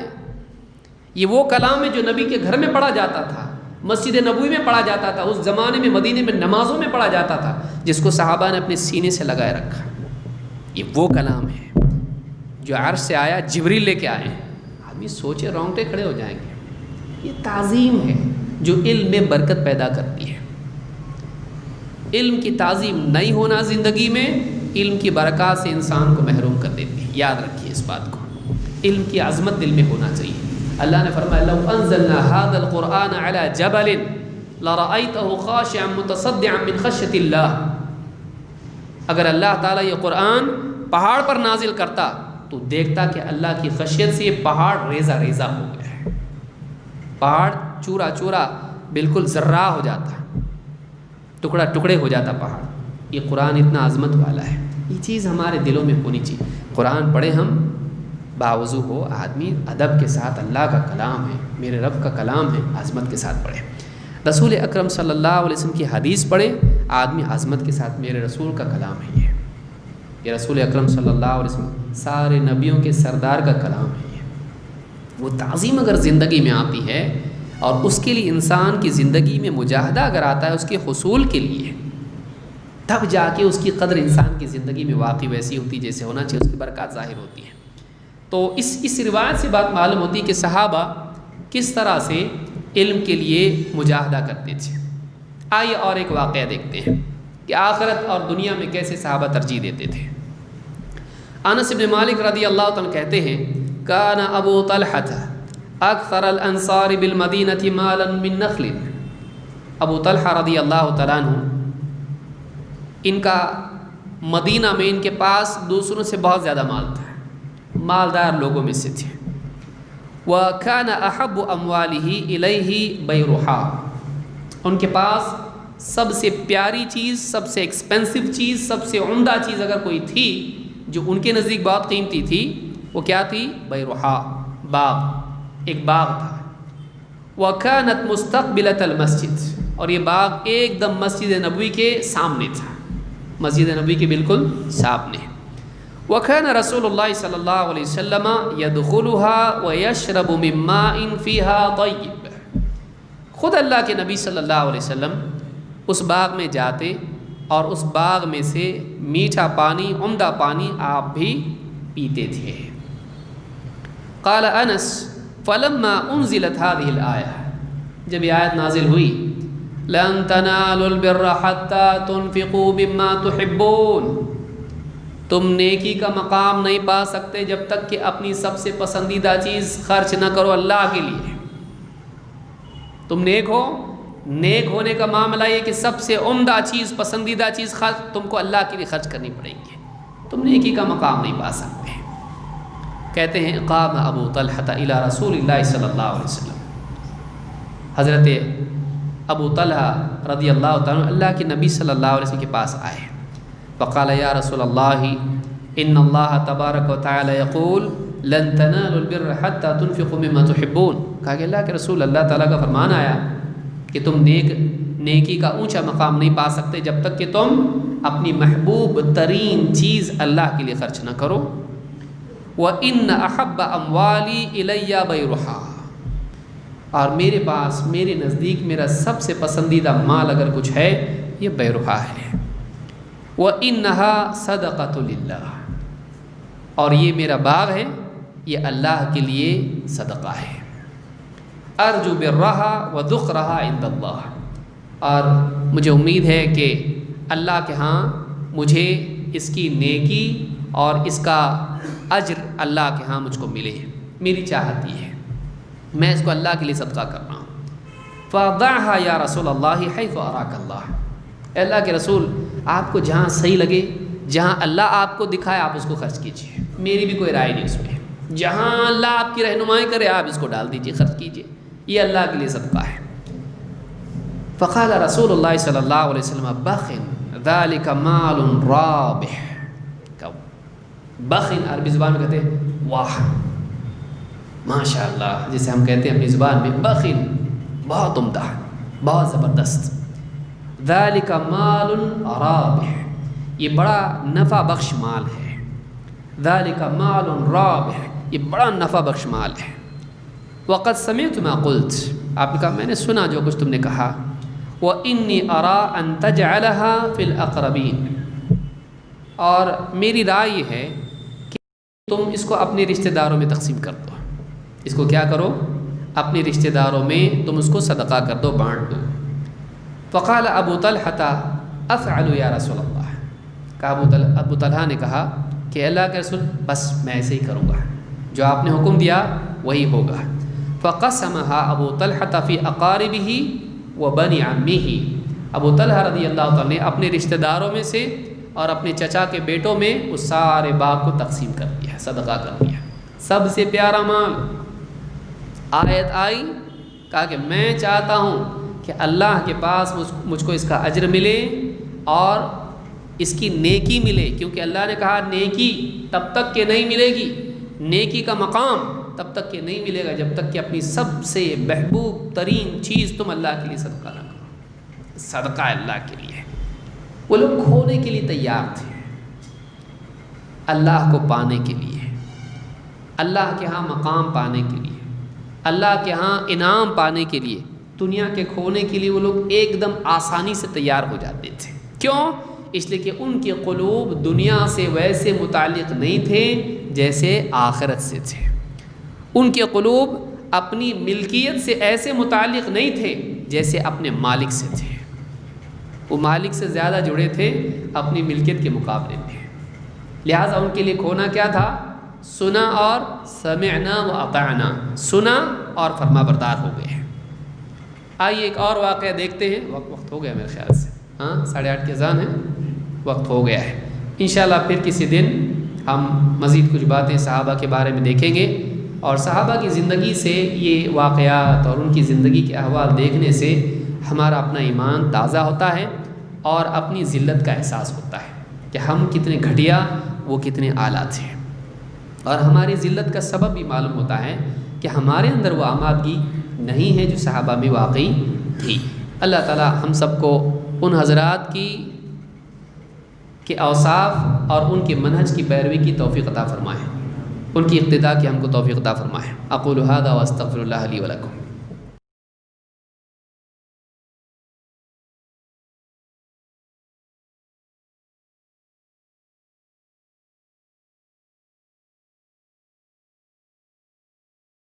یہ وہ کلام ہے جو نبی کے گھر میں پڑھا جاتا تھا، مسجد نبوی میں پڑھا جاتا تھا، اس زمانے میں مدینے میں نمازوں میں پڑھا جاتا تھا، جس کو صحابہ نے اپنے سینے سے لگائے رکھا۔ یہ وہ کلام ہے جو عرش سے آیا، جبریل لے کے آئے ہیں۔ آدمی سوچے رونگٹے کھڑے ہو جائیں گے۔ یہ تعظیم ہے جو علم میں برکت پیدا کرتی ہے۔ علم کی تعظیم نہیں ہونا زندگی میں علم کی برکات سے انسان کو محروم کر دیتی ہے۔ یاد رکھیے اس بات کو، علم کی عظمت دل میں ہونا چاہیے۔ اللہ نے فرمایا لو انزلنا هذا القرآن على جبل لرأيته خاشعا متصدعا من خشية الله، اگر اللہ تعالیٰ یہ قرآن پہاڑ پر نازل کرتا تو دیکھتا کہ اللہ کی خشیت سے یہ پہاڑ ریزہ ریزہ ہو گیا ہے، پہاڑ چورا چورا بالکل ذرہ ہو جاتا، ٹکڑا ٹکڑے ہو جاتا پہاڑ۔ یہ قرآن اتنا عظمت والا ہے، یہ چیز ہمارے دلوں میں ہونی چاہیے۔ قرآن پڑھے ہم، باوضو ہو آدمی، ادب کے ساتھ، اللہ کا کلام ہے، میرے رب کا کلام ہے، عظمت کے ساتھ پڑھے۔ رسول اکرم صلی اللہ علیہ وسلم کی حدیث پڑھے آدمی عظمت کے ساتھ، میرے رسول کا کلام ہے یہ رسول اکرم صلی اللہ علیہ وسلم سارے نبیوں کے سردار کا کلام ہے وہ تعظیم اگر زندگی میں آتی ہے اور اس کے لیے انسان کی زندگی میں مجاہدہ اگر آتا ہے اس کے حصول کے لیے، تب جا کے اس کی قدر انسان کی زندگی میں واقعی ویسی ہوتی جیسے ہونا چاہیے، اس کی برکات ظاہر ہوتی ہیں۔ تو اس روایت سے بات معلوم ہوتی ہے کہ صحابہ کس طرح سے علم کے لیے مجاہدہ کرتے تھے۔ آئیے اور ایک واقعہ دیکھتے ہیں کہ آخرت اور دنیا میں کیسے صحابہ ترجیح دیتے تھے۔ انس بن مالک رضی اللہ عنہ کہتے ہیں کان ابو طلحہ اکثر الانصار بالمدینہ مالا من نخل۔ ابو طلحہ رضی اللہ تعالیٰ عنہ ان کا مدینہ میں ان کے پاس دوسروں سے بہت زیادہ مال تھا، مالدار لوگوں میں سے تھے۔ وَكَانَ أَحَبُّ أَمْوَالِهِ إِلَيْهِ بَيْرُحَا، ان کے پاس سب سے پیاری چیز، سب سے ایکسپینسو چیز، سب سے عمدہ چیز اگر کوئی تھی جو ان کے نزدیک بہت قیمتی تھی، وہ کیا تھی؟ بیروحا، باغ، ایک باغ تھا۔ وَكَانَتْ مُسْتَقْبِلَةَ الْمَسْجِدِ، اور یہ باغ ایک دم مسجد نبوی کے سامنے تھا، مسجد نبوی کے بالکل سامنے۔ وَكَانَ رسول اللہ صلی اللہ علیہ وسلم يَدْخُلُهَا وَيَشْرَبُ مِن مَّاءٍ فِيهَا طَيِّبٍ، خود اللہ کے نبی صلی اللہ علیہ وسلم اس باغ میں جاتے اور اس باغ میں سے میٹھا پانی، عمدہ پانی آپ بھی پیتے تھے۔ قال انس فلما انزلت هذه الآية، جب یہ آیت نازل ہوئی لن تنالوا البر حتى تنفقوا مما تحبون، تم نیکی کا مقام نہیں پا سکتے جب تک کہ اپنی سب سے پسندیدہ چیز خرچ نہ کرو اللہ کے لیے۔ تم نیک ہو، نیک ہونے کا معاملہ یہ کہ سب سے عمدہ چیز، پسندیدہ چیز تم کو اللہ کے لیے خرچ کرنی پڑے گی، تم نیکی کا مقام نہیں پا سکتے۔ کہتے ہیں قام ابو طلحہ الی رسول اللہ صلی اللہ علیہ وسلم، حضرت ابو طلحہ رضی اللہ تعالیٰ اللہ کے نبی صلی اللہ علیہ وسلم کے پاس آئے۔ فقال یا رسول اللہ ان اللہ تبارک و تعالی یقول لن تنالوا البر حتى تنفقوا مما تحبون، کہا کہ اللہ کے رسول، اللہ تعالیٰ کا فرمان آیا کہ تم نیکی کا اونچا مقام نہیں پا سکتے جب تک کہ تم اپنی محبوب ترین چیز اللہ کے لیے خرچ نہ کرو۔ وَإِنَّ أَحَبَّ أَمْوَالِي إِلَيَّ بَيْرُحَا، اور میرے پاس، میرے نزدیک میرا سب سے پسندیدہ مال اگر کچھ ہے یہ بیروحا ہے۔ وَإِنَّهَا صَدَقَةٌ لِلَّهِ، اور یہ میرا باغ ہے، یہ اللہ کے لیے صدقہ ہے۔ ارجو برها وذخرها عند اللہ، اور مجھے امید ہے کہ اللہ کے ہاں مجھے اس کی نیکی اور اس کا اجر اللہ کے ہاں مجھ کو ملے، میری چاہت یہ ہے، میں اس کو اللہ کے لیے صدقہ کر رہا ہوں۔ فَضَعْهَا يَا رَسُولَ اللَّهِ حَيْثُ أَرَاكَ اللَّهُ، اے اللہ کے رسول آپ کو جہاں صحیح لگے، جہاں اللہ آپ کو دکھائے آپ اس کو خرچ کیجیے، میری بھی کوئی رائے نہیں اس میں، جہاں اللہ آپ کی رہنمائی کرے آپ اس کو ڈال دیجیے، خرچ کیجیے، یہ اللہ کے لیے صدقہ ہے۔ فقال رسول اللہ صلی اللہ علیہ وسلم بخن ذلك مال رابح، بخن عربی زبان میں کہتے ہیں واہ، ماشاء اللہ، جسے ہم کہتے ہیں اپنی زبان میں بخن، بہت عمدہ، بہت زبردست۔ ذلك مال رابح، یہ بڑا نفع بخش مال ہے۔ ذلك مال رابح، یہ بڑا نفع بخش مال ہے۔ وقد سمعت ما قلت، آپ نے کہا میں نے سنا جو کچھ تم نے کہا۔ وإني أرى أن تجعلها في الأقربين، اور میری رائے یہ ہے کہ تم اس کو اپنے رشتہ داروں میں تقسیم کر دو، اس کو کیا کرو، اپنے رشتہ داروں میں تم اس کو صدقہ کر دو، بانٹ دو۔ فقال ابو طلحہ افعل یا رسول اللہ، کہا ابو طلحہ نے کہا کہ اللہ کے رسول بس میں ایسے ہی کروں گا، جو آپ نے حکم دیا وہی ہوگا۔ فقسمها ابو طلحہ فی اقاربہ وبنی عمہ، ابو طلحہ رضی اللہ تعالیٰ نے اپنے رشتہ داروں میں سے اور اپنے چچا کے بیٹوں میں اس سارے باغ کو تقسیم کر دیا، صدقہ کر دیا، سب سے پیارا مال۔ آیت آئی، کہا کہ میں چاہتا ہوں کہ اللہ کے پاس مجھ کو اس کا اجر ملے اور اس کی نیکی ملے، کیونکہ اللہ نے کہا نیکی تب تک کہ نہیں ملے گی، نیکی کا مقام تب تک کہ نہیں ملے گا جب تک کہ اپنی سب سے محبوب ترین چیز تم اللہ کے لیے صدقہ نہ کرو۔ صدقہ اللہ کے لیے، وہ لوگ کھونے کے لیے تیار تھے، اللہ کو پانے کے لیے، اللہ کے ہاں مقام پانے کے لیے، اللہ کے ہاں انعام پانے کے لیے، دنیا کے کھونے کے لیے وہ لوگ ایک دم آسانی سے تیار ہو جاتے تھے۔ کیوں؟ اس لیے کہ ان کے قلوب دنیا سے ویسے متعلق نہیں تھے جیسے آخرت سے تھے۔ ان کے قلوب اپنی ملکیت سے ایسے متعلق نہیں تھے جیسے اپنے مالک سے تھے۔ وہ مالک سے زیادہ جڑے تھے اپنی ملکیت کے مقابلے میں، لہٰذا ان کے لیے کھونا کیا تھا؟ سنا اور سمعنا و اطعنا، سنا اور فرما بردار ہو گئے۔ آئیے ایک اور واقعہ دیکھتے ہیں۔ وقت ہو گیا میرے خیال سے، 8:30 کی اذان ہے، وقت ہو گیا ہے۔ انشاءاللہ پھر کسی دن ہم مزید کچھ باتیں صحابہ کے بارے میں دیکھیں گے، اور صحابہ کی زندگی سے یہ واقعات اور ان کی زندگی کے احوال دیکھنے سے ہمارا اپنا ایمان تازہ ہوتا ہے اور اپنی ذلت کا احساس ہوتا ہے کہ ہم کتنے گھٹیا، وہ کتنے اعلیٰ تھے، اور ہماری ذلت کا سبب بھی معلوم ہوتا ہے کہ ہمارے اندر وہ آمادگی نہیں ہے جو صحابہ میں واقعی تھی۔ اللہ تعالی ہم سب کو ان حضرات کے اوصاف اور ان کے منہج کی پیروی کی توفیق عطا فرمائے، ان کی اقتداء کی ہم کو توفیق عطا فرمائے۔ اقول ھذا واستغفر اللہ لی ولکم۔